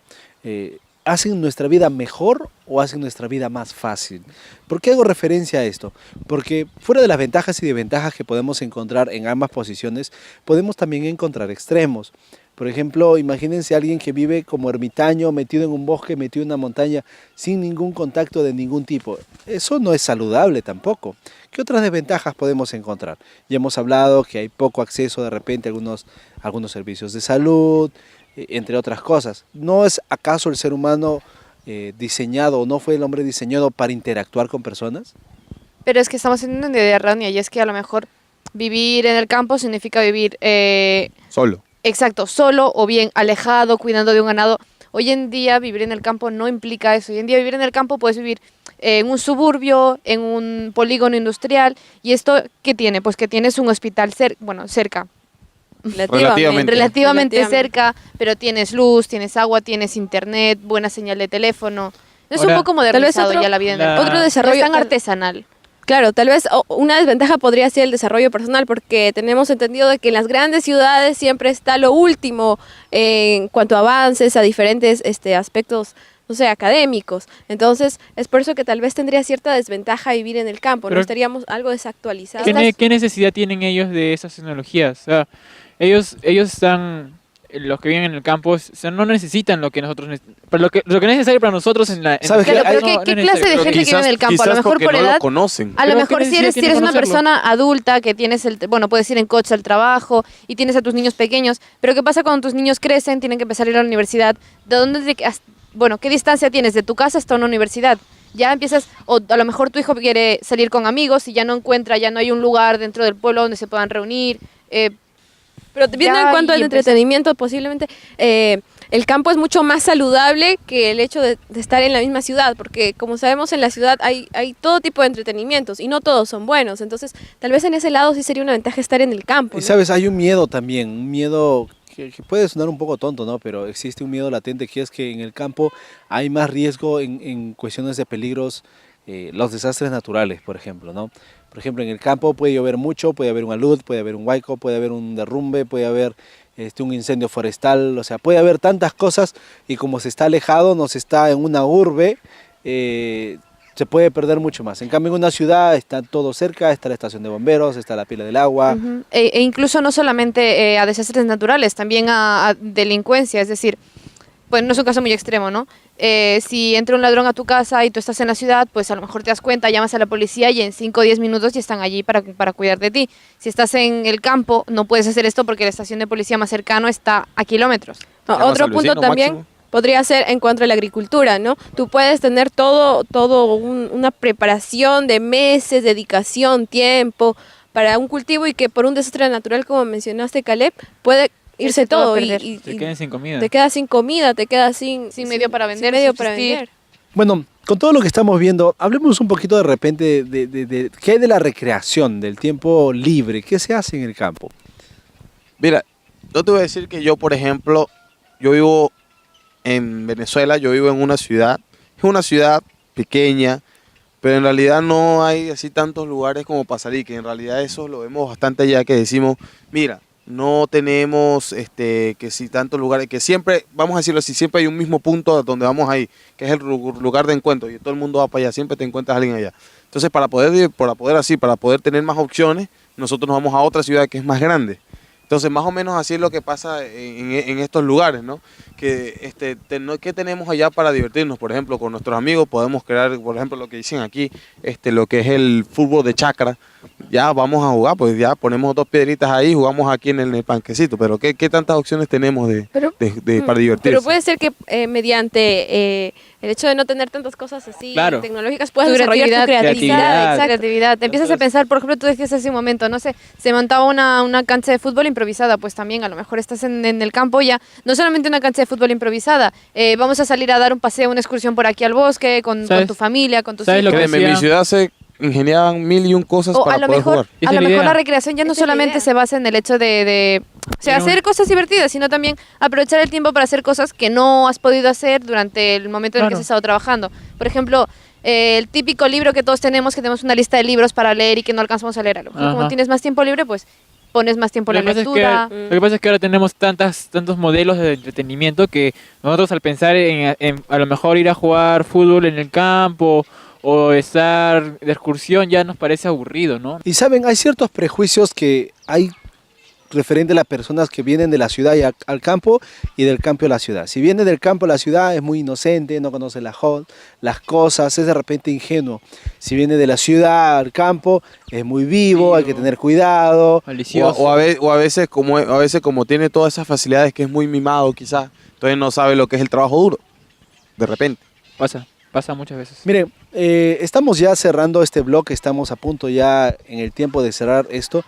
¿Hacen nuestra vida mejor o hacen nuestra vida más fácil? ¿Por qué hago referencia a esto? Porque fuera de las ventajas y desventajas que podemos encontrar en ambas posiciones, podemos también encontrar extremos. Por ejemplo, imagínense a alguien que vive como ermitaño, metido en un bosque, metido en una montaña, sin ningún contacto de ningún tipo. Eso no es saludable tampoco. ¿Qué otras desventajas podemos encontrar? Ya hemos hablado que hay poco acceso de repente a algunos servicios de salud, entre otras cosas. ¿No es acaso el ser humano diseñado o no fue el hombre diseñado para interactuar con personas? Pero es que estamos teniendo una idea errónea y es que a lo mejor vivir en el campo significa vivir... Solo. Exacto, solo o bien alejado, cuidando de un ganado. Hoy en día vivir en el campo no implica eso. Hoy en día vivir en el campo puedes vivir en un suburbio, en un polígono industrial. ¿Y esto qué tiene? Pues que tienes un hospital cerca. Relativamente cerca, pero tienes luz, tienes agua, tienes internet, buena señal de teléfono. Es Ahora, un poco modernizado ya la vida en el campo. Otro desarrollo No es tan artesanal. Claro, tal vez una desventaja podría ser el desarrollo personal, porque tenemos entendido de que en las grandes ciudades siempre está lo último en cuanto a avances a diferentes aspectos, no sé, académicos. Entonces, es por eso que tal vez tendría cierta desventaja vivir en el campo, Pero no estaríamos algo desactualizados. ¿Qué necesidad tienen ellos de esas tecnologías? O sea, ellos están, los que viven en el campo, o sea, no necesitan lo que nosotros pero lo que es necesario para nosotros en la... ¿Sabes Claro, qué? pero No, ¿qué no es clase de necesario. gente que vive en el campo? A lo Quizás mejor porque por no edad... lo conocen. A lo Pero mejor ¿qué si necesidad eres tiene una conocerlo? persona adulta que tienes bueno, puedes ir en coche al trabajo y tienes a tus niños pequeños, pero ¿qué pasa cuando tus niños crecen, tienen que empezar a ir a la universidad? ¿De dónde bueno, qué distancia tienes de tu casa hasta una universidad? Ya empiezas, o a lo mejor tu hijo quiere salir con amigos y ya no encuentra, ya no hay un lugar dentro del pueblo donde se puedan reunir. Pero viendo en cuanto al entretenimiento, posiblemente el campo es mucho más saludable que el hecho de estar en la misma ciudad, porque como sabemos en la ciudad hay todo tipo de entretenimientos y no todos son buenos, entonces tal vez en ese lado sí sería una ventaja estar en el campo, Y ¿no? sabes, hay un miedo también, un miedo que puede sonar un poco tonto, ¿no? Pero existe un miedo latente que es que en el campo hay más riesgo en cuestiones de peligros, los desastres naturales, por ejemplo, ¿no? Por ejemplo, en el campo puede llover mucho, puede haber un alud, puede haber un huaico, puede haber un derrumbe, puede haber un incendio forestal, o sea, puede haber tantas cosas y como se está alejado, no se está en una urbe, se puede perder mucho más. En cambio, en una ciudad está todo cerca, está la estación de bomberos, está la pila del agua. Ujú. E incluso no solamente a desastres naturales, también a delincuencia, es decir, pues no es un caso muy extremo, ¿no? Si entra un ladrón a tu casa y tú estás en la ciudad, pues a lo mejor te das cuenta, llamas a la policía y en 5 o 10 minutos ya están allí para cuidar de ti. Si estás en el campo, no puedes hacer esto porque la estación de policía más cercano está a kilómetros. Llamas Otro al punto vecino, también máximo. podría ser en cuanto a la agricultura, ¿no? Tú puedes tener una preparación de meses, dedicación, tiempo para un cultivo y que por un desastre natural, como mencionaste, Caleb, puede irse todo a todo perder. Se queden sin comida. te quedas sin comida, te quedas sin medio para vender, sin medio sin para subsistir. vender. Bueno, con todo lo que estamos viendo, hablemos un poquito de repente de qué hay de la recreación, del tiempo libre, qué se hace en el campo. Mira, yo te voy a decir que yo, por ejemplo, yo vivo en Venezuela, yo vivo en una ciudad, es una ciudad pequeña, pero en realidad no hay así tantos lugares como para salir, que en realidad eso lo vemos bastante allá, que decimos, mira, no tenemos que si tantos lugares, que siempre, vamos a decirlo así, siempre hay un mismo punto donde vamos ahí, que es el lugar de encuentro, y todo el mundo va para allá, siempre te encuentras a alguien allá. Entonces, para poder tener más opciones, nosotros nos vamos a otra ciudad que es más grande. Entonces, más o menos así es lo que pasa en estos lugares, ¿no? Que ¿qué tenemos allá para divertirnos? Por ejemplo, con nuestros amigos podemos crear, por ejemplo, lo que dicen aquí, lo que es el fútbol de chacra. Ya vamos a jugar, pues ya ponemos 2 piedritas ahí, jugamos aquí en el panquecito. Pero ¿qué tantas opciones tenemos para divertirnos? Pero puede ser que mediante El hecho de no tener tantas cosas así Claro. tecnológicas, puedes Tu desarrollar tu creatividad, creatividad. Exacto. Creatividad. Te empiezas a pensar, por ejemplo, tú decías hace un momento, no sé, se montaba una cancha de fútbol improvisada, pues también a lo mejor estás en el campo ya, no solamente una cancha de fútbol improvisada, vamos a salir a dar un paseo, una excursión por aquí al bosque, con ¿Sabes? tu familia, con tus ¿Sabes lo hijos. que Créeme, en mi hacía? ciudad se ingeniaban 1000 y un cosas O para a lo poder mejor, jugar. Esa a es lo la mejor idea. la recreación ya no Esa es la solamente idea. se basa en el hecho de o sea, Pero- hacer cosas divertidas, sino también aprovechar el tiempo para hacer cosas que no has podido hacer durante el momento en el que Claro. has estado trabajando. Por ejemplo, el típico libro que todos tenemos, que tenemos una lista de libros para leer y que no alcanzamos a leer. A lo mejor como Ajá. tienes más tiempo libre, pues pones más tiempo en Lo la que pasa es lectura. que- Lo que pasa es que ahora tenemos tantos modelos de entretenimiento que nosotros al pensar en a lo mejor ir a jugar fútbol en el campo o estar de excursión ya nos parece aburrido, ¿no? Y saben, hay ciertos prejuicios que hay referente a las personas que vienen de la ciudad y al campo y del campo a la ciudad. Si viene del campo a la ciudad es muy inocente, no conoce las cosas, es de repente ingenuo. Si viene de la ciudad al campo es muy vivo, hay que tener cuidado. Malicioso. O a veces como tiene todas esas facilidades que es muy mimado quizás, entonces no sabe lo que es el trabajo duro, de repente. Pasa muchas veces. Miren, estamos ya cerrando este bloque, estamos a punto ya en el tiempo de cerrar esto,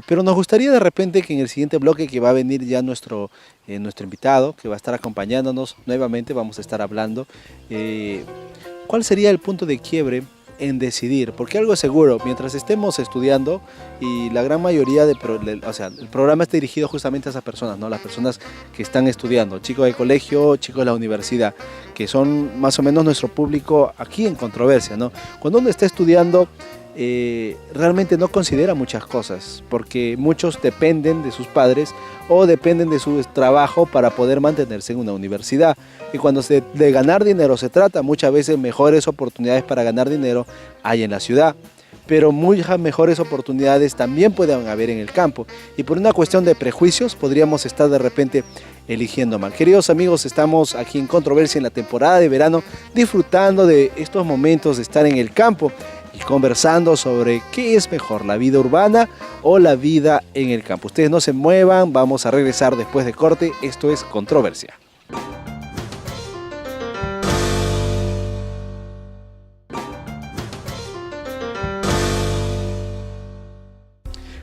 pero nos gustaría de repente que en el siguiente bloque que va a venir ya nuestro invitado, que va a estar acompañándonos nuevamente, vamos a estar hablando, ¿cuál sería el punto de quiebre en decidir? Porque algo es seguro, mientras estemos estudiando, y la gran mayoría el programa está dirigido justamente a esas personas, ¿no? Las personas que están estudiando, chicos de colegio, chicos de la universidad, que son más o menos nuestro público aquí en Controversia, ¿no? Cuando uno está estudiando, realmente no considera muchas cosas, porque muchos dependen de sus padres o dependen de su trabajo para poder mantenerse en una universidad. Y cuando de ganar dinero se trata, muchas veces mejores oportunidades para ganar dinero hay en la ciudad, pero muchas mejores oportunidades también pueden haber en el campo. Y por una cuestión de prejuicios podríamos estar de repente eligiendo mal. Queridos amigos, estamos aquí en Controversia en la temporada de verano, disfrutando de estos momentos de estar en el campo y conversando sobre qué es mejor, la vida urbana o la vida en el campo. Ustedes no se muevan, vamos a regresar después de corte. Esto es Controversia.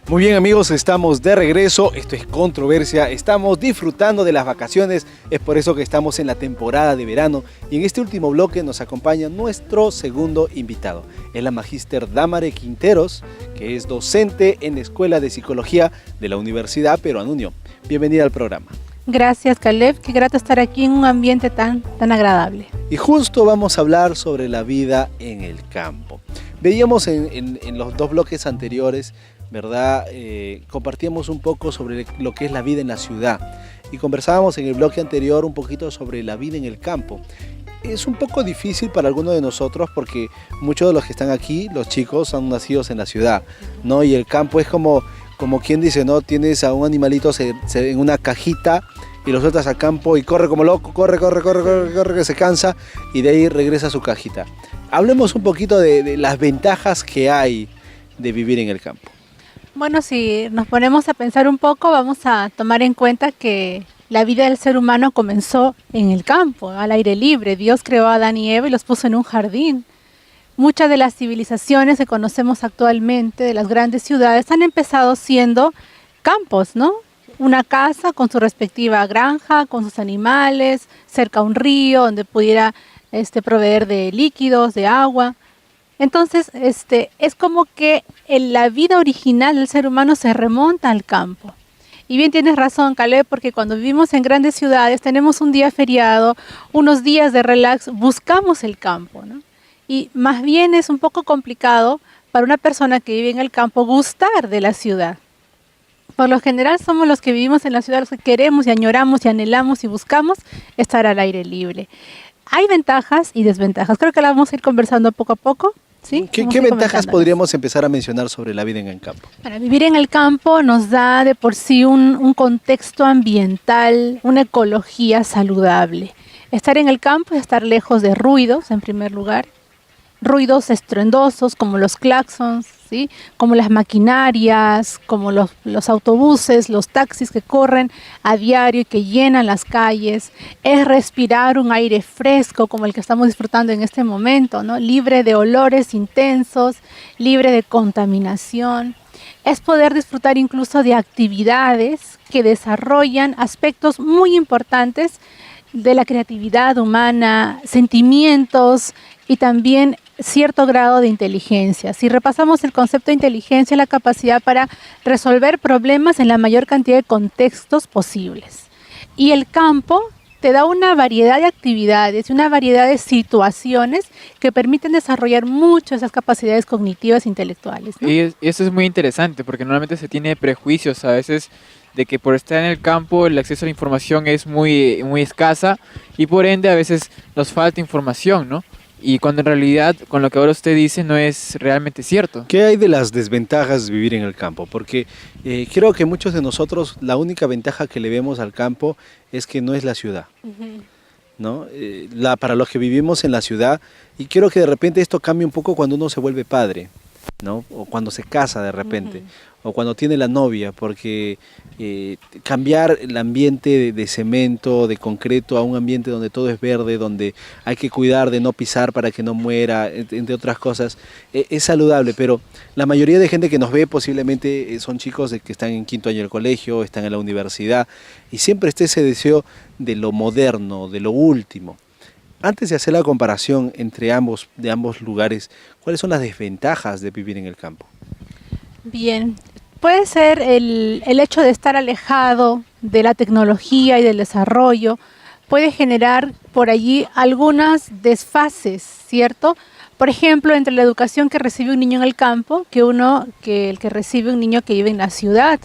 Muy bien amigos, estamos de regreso, esto es Controversia, estamos disfrutando de las vacaciones, es por eso que estamos en la temporada de verano y en este último bloque nos acompaña nuestro segundo invitado, es la magíster Dámare Quinteros, que es docente en la Escuela de Psicología de la Universidad Peruana Unión. Bienvenida al programa. Gracias, Caleb. Qué grato estar aquí en un ambiente tan agradable. Y justo vamos a hablar sobre la vida en el campo. Veíamos en los dos bloques anteriores, ¿verdad? Compartíamos un poco sobre lo que es la vida en la ciudad y conversábamos en el bloque anterior un poquito sobre la vida en el campo. Es un poco difícil para algunos de nosotros porque muchos de los que están aquí, los chicos, son nacidos en la ciudad, ¿no? Y el campo es como quien dice, ¿no? Tienes a un animalito en una cajita y lo sueltas al campo y corre como loco, corre, que se cansa y de ahí regresa a su cajita. Hablemos un poquito de las ventajas que hay de vivir en el campo. Bueno, si nos ponemos a pensar un poco, vamos a tomar en cuenta que la vida del ser humano comenzó en el campo, al aire libre. Dios creó a Adán y Eva y los puso en un jardín. Muchas de las civilizaciones que conocemos actualmente, de las grandes ciudades, han empezado siendo campos, ¿no? Una casa con su respectiva granja, con sus animales, cerca a un río donde pudiera proveer de líquidos, de agua. Entonces, es como que la vida original del ser humano se remonta al campo. Y bien tienes razón, Caleb, porque cuando vivimos en grandes ciudades, tenemos un día feriado, unos días de relax, buscamos el campo, ¿no? Y más bien es un poco complicado para una persona que vive en el campo gustar de la ciudad. Por lo general somos los que vivimos en la ciudad los que queremos y añoramos y anhelamos y buscamos estar al aire libre. Hay ventajas y desventajas. Creo que la vamos a ir conversando poco a poco. ¿Sí? ¿Qué ventajas podríamos empezar a mencionar sobre la vida en el campo? Bueno, vivir en el campo nos da de por sí un contexto ambiental, una ecología saludable. Estar en el campo es estar lejos de ruidos, en primer lugar. ruidos estruendosos como los claxons, ¿sí? Como las maquinarias, como los autobuses, los taxis que corren a diario y que llenan las calles. Es respirar un aire fresco como el que estamos disfrutando en este momento, ¿no? Libre de olores intensos, libre de contaminación. Es poder disfrutar incluso de actividades que desarrollan aspectos muy importantes de la creatividad humana, sentimientos y también cierto grado de inteligencia. Si repasamos el concepto de inteligencia, es la capacidad para resolver problemas en la mayor cantidad de contextos posibles. Y el campo te da una variedad de actividades y una variedad de situaciones que permiten desarrollar mucho esas capacidades cognitivas e intelectuales, ¿no? Y eso es muy interesante porque normalmente se tiene prejuicios a veces de que por estar en el campo el acceso a la información es muy escasa y por ende a veces nos falta información, ¿no? Y cuando en realidad con lo que ahora usted dice no es realmente cierto. ¿Qué hay de las desventajas de vivir en el campo? Porque creo que muchos de nosotros la única ventaja que le vemos al campo es que no es la ciudad, ¿no? Para los que vivimos en la ciudad, y creo que de repente esto cambia un poco cuando uno se vuelve padre, ¿no? O cuando se casa de repente, o cuando tiene la novia, porque cambiar el ambiente de cemento, de concreto, a un ambiente donde todo es verde, donde hay que cuidar de no pisar para que no muera, entre otras cosas, es saludable, pero la mayoría de gente que nos ve posiblemente son chicos que están en quinto año del colegio, están en la universidad, y siempre está ese deseo de lo moderno, de lo último. Antes de hacer la comparación entre ambos lugares, ¿cuáles son las desventajas de vivir en el campo? Bien, puede ser el hecho de estar alejado de la tecnología y del desarrollo, puede generar por allí algunas desfases, ¿cierto? Por ejemplo, entre la educación que recibe un niño en el campo que el que recibe un niño que vive en la ciudad.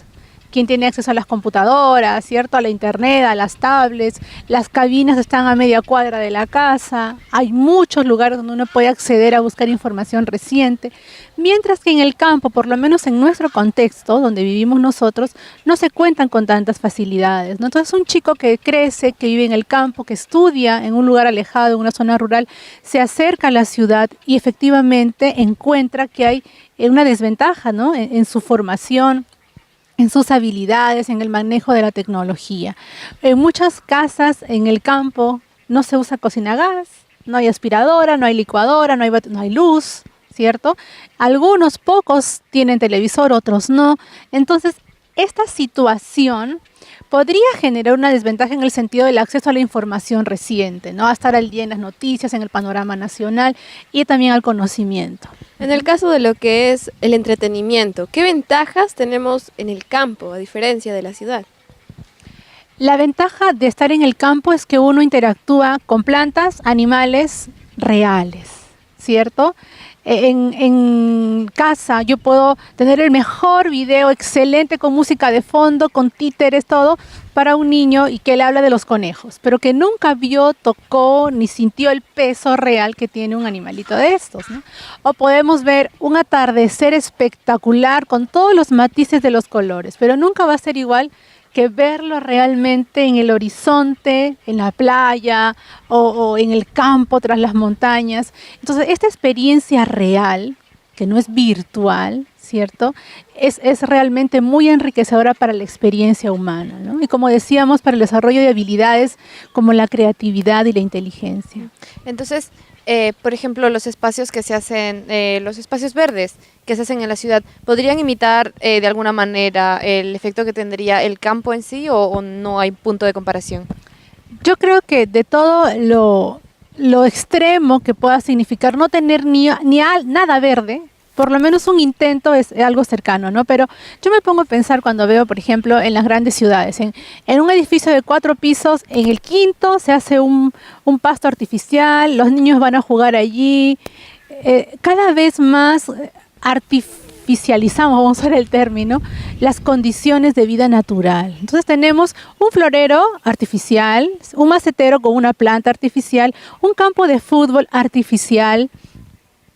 Quien tiene acceso a las computadoras, ¿cierto? A la internet, a las tablets, las cabinas están a media cuadra de la casa, hay muchos lugares donde uno puede acceder a buscar información reciente, mientras que en el campo, por lo menos en nuestro contexto, donde vivimos nosotros, no se cuentan con tantas facilidades, ¿no? Entonces un chico que crece, que vive en el campo, que estudia en un lugar alejado, en una zona rural, se acerca a la ciudad y efectivamente encuentra que hay una desventaja, ¿no? En su formación, en sus habilidades, en el manejo de la tecnología. En muchas casas en el campo no se usa cocina a gas, no hay aspiradora, no hay licuadora, no hay luz, ¿cierto? Algunos pocos tienen televisor, otros no. Entonces, esta situación podría generar una desventaja en el sentido del acceso a la información reciente, ¿no? A estar al día en las noticias, en el panorama nacional y también al conocimiento. En el caso de lo que es el entretenimiento, ¿qué ventajas tenemos en el campo a diferencia de la ciudad? La ventaja de estar en el campo es que uno interactúa con plantas, animales reales, ¿cierto? En casa yo puedo tener el mejor video excelente con música de fondo, con títeres, todo, para un niño y que le habla de los conejos, pero que nunca vio, tocó ni sintió el peso real que tiene un animalito de estos, ¿no? O podemos ver un atardecer espectacular con todos los matices de los colores, pero nunca va a ser igual que verlo realmente en el horizonte, en la playa o en el campo tras las montañas. Entonces, esta experiencia real, que no es virtual, ¿cierto? Es realmente muy enriquecedora para la experiencia humana, ¿no? Y como decíamos, para el desarrollo de habilidades como la creatividad y la inteligencia. Entonces, por ejemplo, los espacios que se hacen, los espacios verdes que se hacen en la ciudad, ¿podrían imitar de alguna manera el efecto que tendría el campo en sí o no hay punto de comparación? Yo creo que de todo lo extremo que pueda significar no tener nada verde, por lo menos un intento es algo cercano, ¿no? Pero yo me pongo a pensar cuando veo, por ejemplo, en las grandes ciudades, en un edificio de 4 pisos, en el quinto se hace un pasto artificial, los niños van a jugar allí, cada vez más artificializamos, vamos a usar el término, las condiciones de vida natural. Entonces tenemos un florero artificial, un macetero con una planta artificial, un campo de fútbol artificial,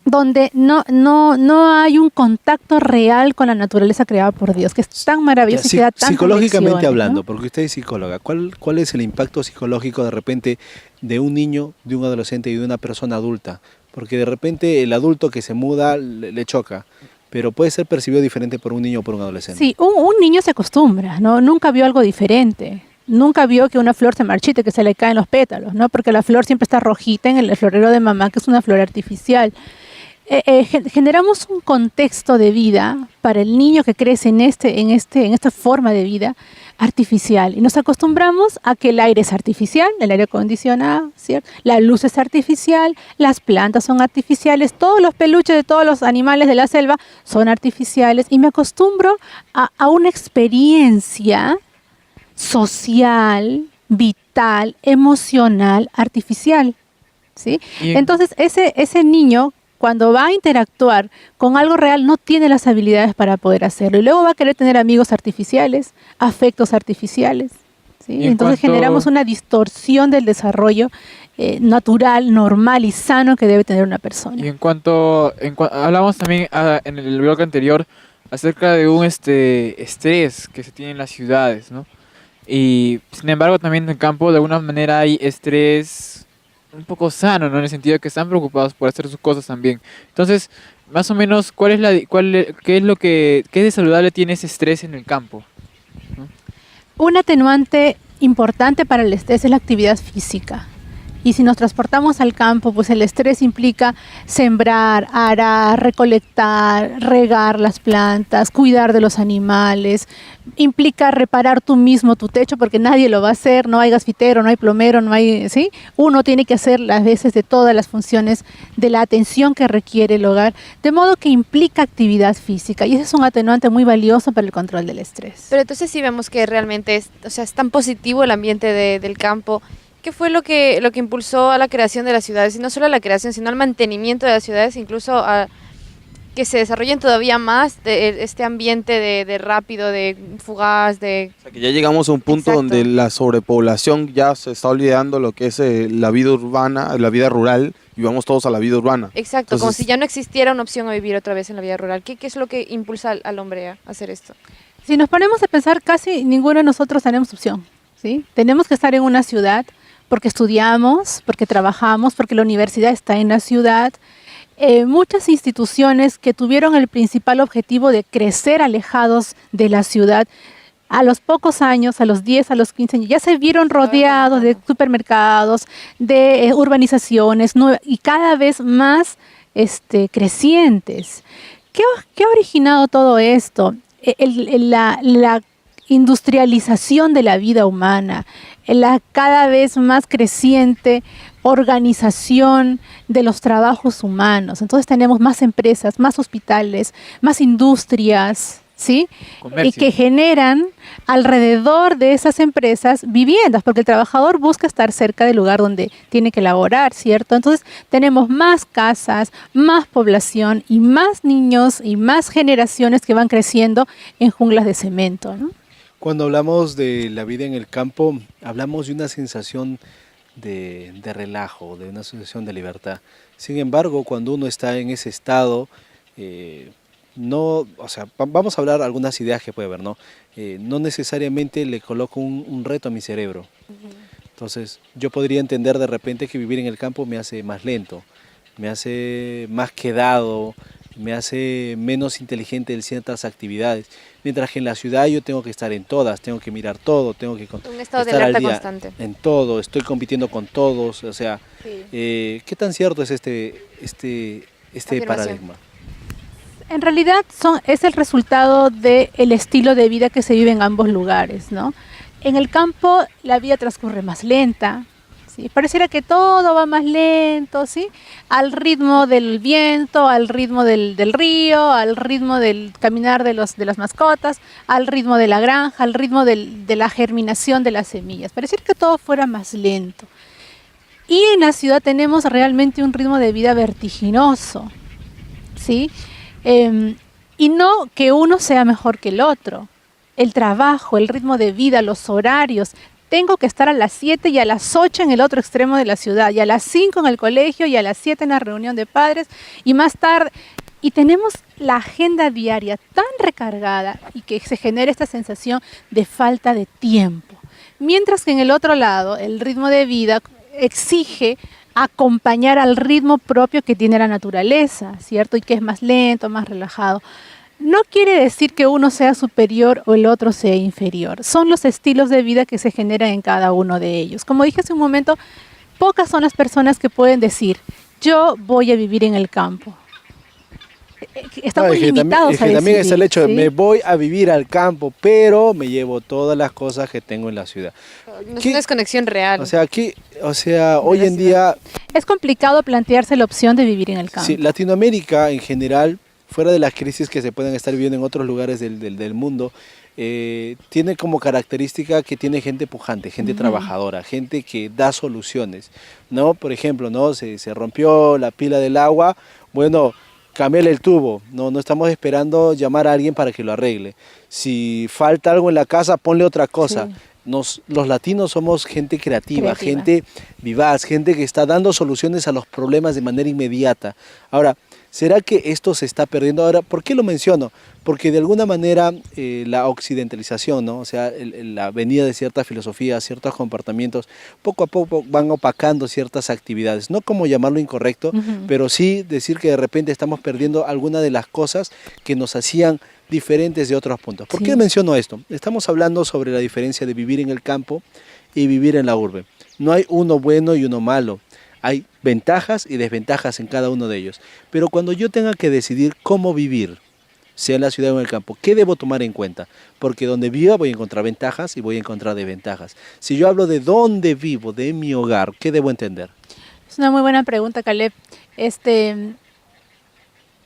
donde no hay un contacto real con la naturaleza creada por Dios, que es tan maravillosa y que da tantas psicológicamente lecciones, hablando, ¿no? porque usted es psicóloga, ¿cuál es el impacto psicológico de repente de un niño, de un adolescente y de una persona adulta? Porque de repente el adulto que se muda le choca, pero puede ser percibido diferente por un niño o por un adolescente. Sí, un niño se acostumbra, ¿no? Nunca vio algo diferente. Nunca vio que una flor se marchite, que se le caen los pétalos, ¿no? Porque la flor siempre está rojita en el florero de mamá, que es una flor artificial. Generamos un contexto de vida para el niño que crece en esta forma de vida artificial. Y nos acostumbramos a que el aire es artificial, el aire acondicionado, ¿cierto? La luz es artificial, las plantas son artificiales, todos los peluches de todos los animales de la selva son artificiales. Y me acostumbro a una experiencia social, vital, emocional, artificial, ¿sí? Entonces ese niño, cuando va a interactuar con algo real, no tiene las habilidades para poder hacerlo. Y luego va a querer tener amigos artificiales, afectos artificiales, ¿sí? Entonces generamos una distorsión del desarrollo natural, normal y sano que debe tener una persona. Y hablamos también en el bloque anterior acerca de un estrés que se tiene en las ciudades, ¿no? Y sin embargo también en el campo de alguna manera hay estrés un poco sano, ¿no? En el sentido de que están preocupados por hacer sus cosas también. Entonces, más o menos, ¿qué de saludable tiene ese estrés en el campo? ¿No? Un atenuante importante para el estrés es la actividad física. Y si nos transportamos al campo, pues el estrés implica sembrar, arar, recolectar, regar las plantas, cuidar de los animales, implica reparar tú mismo tu techo porque nadie lo va a hacer, no hay gasfitero, no hay plomero, no hay, ¿sí? Uno tiene que hacer las veces de todas las funciones de la atención que requiere el hogar, de modo que implica actividad física y ese es un atenuante muy valioso para el control del estrés. Pero entonces sí vemos que realmente es tan positivo el ambiente del campo. ¿Qué fue lo que impulsó a la creación de las ciudades? Y no solo a la creación, sino al mantenimiento de las ciudades, incluso a que se desarrollen todavía más de este ambiente de rápido, de fugaz, de... O sea, que ya llegamos a un punto donde la sobrepoblación ya se está olvidando lo que es la vida urbana, la vida rural, y vamos todos a la vida urbana. Exacto, Entonces, como si ya no existiera una opción a vivir otra vez en la vida rural. ¿Qué es lo que impulsa al hombre a hacer esto? Si nos ponemos a pensar, casi ninguno de nosotros tenemos opción, ¿sí? Tenemos que estar en una ciudad porque estudiamos, porque trabajamos, porque la universidad está en la ciudad. Muchas instituciones que tuvieron el principal objetivo de crecer alejados de la ciudad, a los pocos años, a los 10, a los 15 años, ya se vieron rodeados de supermercados, de urbanizaciones y cada vez más crecientes. ¿Qué ha originado todo esto? La industrialización de la vida humana, la cada vez más creciente organización de los trabajos humanos. Entonces tenemos más empresas, más hospitales, más industrias, ¿sí? Comercio. Y que generan alrededor de esas empresas viviendas, porque el trabajador busca estar cerca del lugar donde tiene que laborar, ¿cierto? Entonces tenemos más casas, más población y más niños y más generaciones que van creciendo en junglas de cemento, ¿no? Cuando hablamos de la vida en el campo, hablamos de una sensación de relajo, de una sensación de libertad. Sin embargo, cuando uno está en ese estado, vamos a hablar algunas ideas que puede haber, ¿no? No necesariamente le coloco un reto a mi cerebro. Entonces, yo podría entender de repente que vivir en el campo me hace más lento, me hace más quedado, me hace menos inteligente en ciertas actividades, mientras que en la ciudad yo tengo que estar en todas, tengo que mirar todo, tengo que un estado de estar al alerta día constante. en todo, estoy compitiendo con todos, o sea, Sí. ¿qué tan cierto es este Afirmación. paradigma? En realidad es el resultado del estilo de vida que se vive en ambos lugares, ¿no? En el campo la vida transcurre más lenta, ¿sí? Pareciera que todo va más lento, ¿sí? Al ritmo del viento, al ritmo del río, al ritmo del caminar de las mascotas, al ritmo de la granja, al ritmo de la germinación de las semillas. Pareciera que todo fuera más lento. Y en la ciudad tenemos realmente un ritmo de vida vertiginoso, ¿sí? Y no que uno sea mejor que el otro. El trabajo, el ritmo de vida, los horarios. Tengo que estar a las 7 y a las 8 en el otro extremo de la ciudad, y a las 5 en el colegio, y a las 7 en la reunión de padres, y más tarde. Y tenemos la agenda diaria tan recargada y que se genera esta sensación de falta de tiempo. Mientras que en el otro lado, el ritmo de vida exige acompañar al ritmo propio que tiene la naturaleza, ¿cierto? Y que es más lento, más relajado. No quiere decir que uno sea superior o el otro sea inferior. Son los estilos de vida que se generan en cada uno de ellos. Como dije hace un momento, pocas son las personas que pueden decir, yo voy a vivir en el campo. Estamos limitados a decidir. También es el hecho de ¿sí? me voy a vivir al campo, pero me llevo todas las cosas que tengo en la ciudad. No es una desconexión real. Hoy en día, Es complicado plantearse la opción de vivir en el campo. sí, Latinoamérica en general, fuera de las crisis que se pueden estar viviendo en otros lugares del mundo, tiene como característica que tiene gente pujante, gente trabajadora, gente que da soluciones, ¿no? Por ejemplo, ¿no? Se rompió la pila del agua, bueno, cámbiale el tubo, no estamos esperando llamar a alguien para que lo arregle. Si falta algo en la casa, ponle otra cosa. Sí. Los latinos somos gente creativa, gente vivaz, gente que está dando soluciones a los problemas de manera inmediata. Ahora, ¿será que esto se está perdiendo ahora? ¿Por qué lo menciono? Porque de alguna manera la occidentalización, ¿no? O sea, la venida de ciertas filosofías, ciertos comportamientos, poco a poco van opacando ciertas actividades. No como llamarlo incorrecto, pero sí decir que de repente estamos perdiendo algunas de las cosas que nos hacían diferentes de otros puntos. ¿Por qué menciono esto? Estamos hablando sobre la diferencia de vivir en el campo y vivir en la urbe. No hay uno bueno y uno malo. Hay ventajas y desventajas en cada uno de ellos. Pero cuando yo tenga que decidir cómo vivir, sea en la ciudad o en el campo, ¿qué debo tomar en cuenta? Porque donde viva voy a encontrar ventajas y voy a encontrar desventajas. Si yo hablo de dónde vivo, de mi hogar, ¿qué debo entender? Es una muy buena pregunta, Caleb.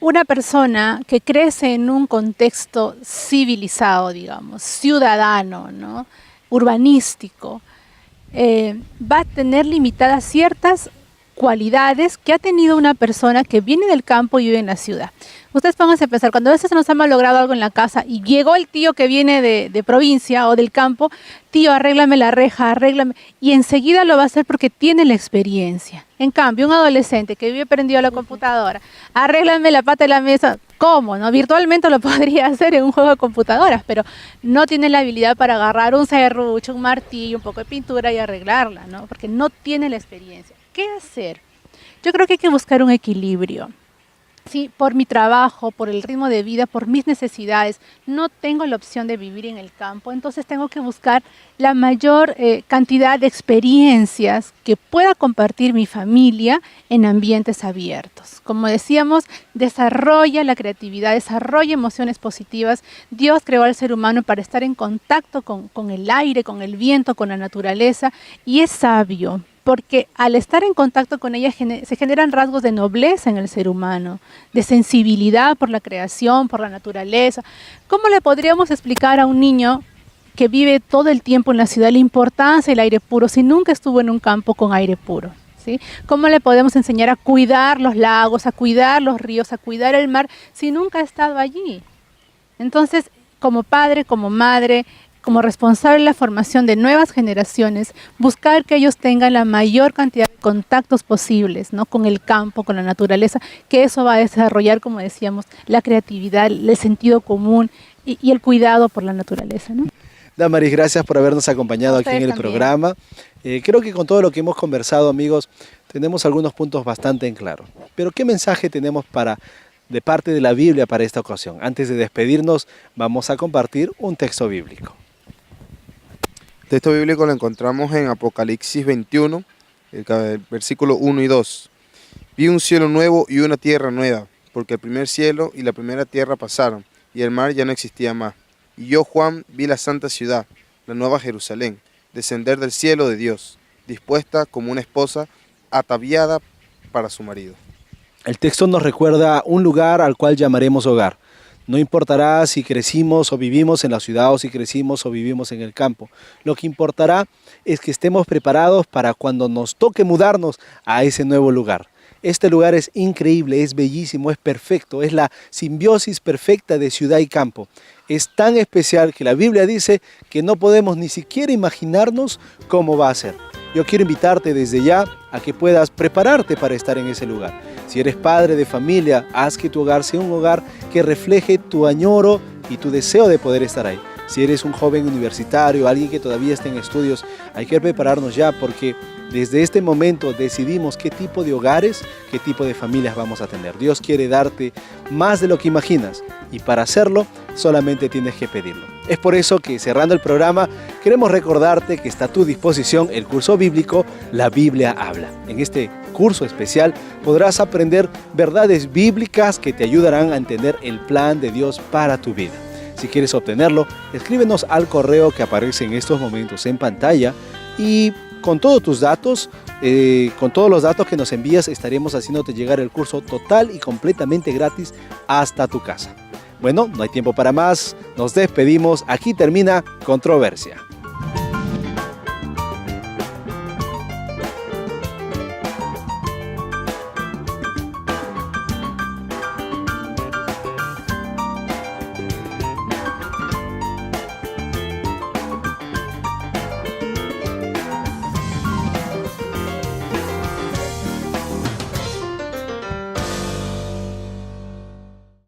Una persona que crece en un contexto civilizado, digamos, ciudadano, ¿no? Urbanístico, va a tener limitadas ciertas cualidades que ha tenido una persona que viene del campo y vive en la ciudad. Ustedes pónganse a pensar, cuando a veces nos ha malogrado algo en la casa y llegó el tío que viene de provincia o del campo, tío, arréglame la reja, arréglame, y enseguida lo va a hacer porque tiene la experiencia. En cambio, un adolescente que vive prendido a la computadora, arréglame la pata de la mesa, ¿cómo? ¿No? Virtualmente lo podría hacer en un juego de computadoras, pero no tiene la habilidad para agarrar un serrucho, un martillo, un poco de pintura y arreglarla, ¿no? Porque no tiene la experiencia. ¿Qué hacer? Yo creo que hay que buscar un equilibrio. Sí, por mi trabajo, por el ritmo de vida, por mis necesidades, no tengo la opción de vivir en el campo, entonces tengo que buscar la mayor cantidad de experiencias que pueda compartir mi familia en ambientes abiertos. Como decíamos, desarrolla la creatividad, desarrolla emociones positivas. Dios creó al ser humano para estar en contacto con el aire, con el viento, con la naturaleza, y es sabio. Porque al estar en contacto con ella se generan rasgos de nobleza en el ser humano, de sensibilidad por la creación, por la naturaleza. ¿Cómo le podríamos explicar a un niño que vive todo el tiempo en la ciudad la importancia del aire puro si nunca estuvo en un campo con aire puro? ¿Sí? ¿Cómo le podemos enseñar a cuidar los lagos, a cuidar los ríos, a cuidar el mar si nunca ha estado allí? Entonces, como padre, como madre, como responsable de la formación de nuevas generaciones, buscar que ellos tengan la mayor cantidad de contactos posibles, ¿no? Con el campo, con la naturaleza, que eso va a desarrollar, como decíamos, la creatividad, el sentido común y el cuidado por la naturaleza, ¿no? Damaris, gracias por habernos acompañado aquí en el programa. Creo que con todo lo que hemos conversado, amigos, tenemos algunos puntos bastante en claro. Pero ¿qué mensaje tenemos de parte de la Biblia para esta ocasión? Antes de despedirnos, vamos a compartir un texto bíblico. El texto bíblico lo encontramos en Apocalipsis 21, el versículo 1 y 2. Vi un cielo nuevo y una tierra nueva, porque el primer cielo y la primera tierra pasaron, y el mar ya no existía más. Y yo, Juan, vi la santa ciudad, la nueva Jerusalén, descender del cielo de Dios, dispuesta como una esposa ataviada para su marido. El texto nos recuerda un lugar al cual llamaremos hogar. No importará si crecimos o vivimos en la ciudad o si crecimos o vivimos en el campo. Lo que importará es que estemos preparados para cuando nos toque mudarnos a ese nuevo lugar. Este lugar es increíble, es bellísimo, es perfecto, es la simbiosis perfecta de ciudad y campo. Es tan especial que la Biblia dice que no podemos ni siquiera imaginarnos cómo va a ser. Yo quiero invitarte desde ya a que puedas prepararte para estar en ese lugar. Si eres padre de familia, haz que tu hogar sea un hogar que refleje tu añoro y tu deseo de poder estar ahí. Si eres un joven universitario, alguien que todavía está en estudios, hay que prepararnos ya porque desde este momento decidimos qué tipo de hogares, qué tipo de familias vamos a tener. Dios quiere darte más de lo que imaginas y para hacerlo solamente tienes que pedirlo. Es por eso que cerrando el programa queremos recordarte que está a tu disposición el curso bíblico La Biblia Habla. En este curso especial podrás aprender verdades bíblicas que te ayudarán a entender el plan de Dios para tu vida. Si quieres obtenerlo, escríbenos al correo que aparece en estos momentos en pantalla y con todos tus datos, con todos los datos que nos envías, estaremos haciéndote llegar el curso total y completamente gratis hasta tu casa. Bueno, no hay tiempo para más, nos despedimos, aquí termina Controversia.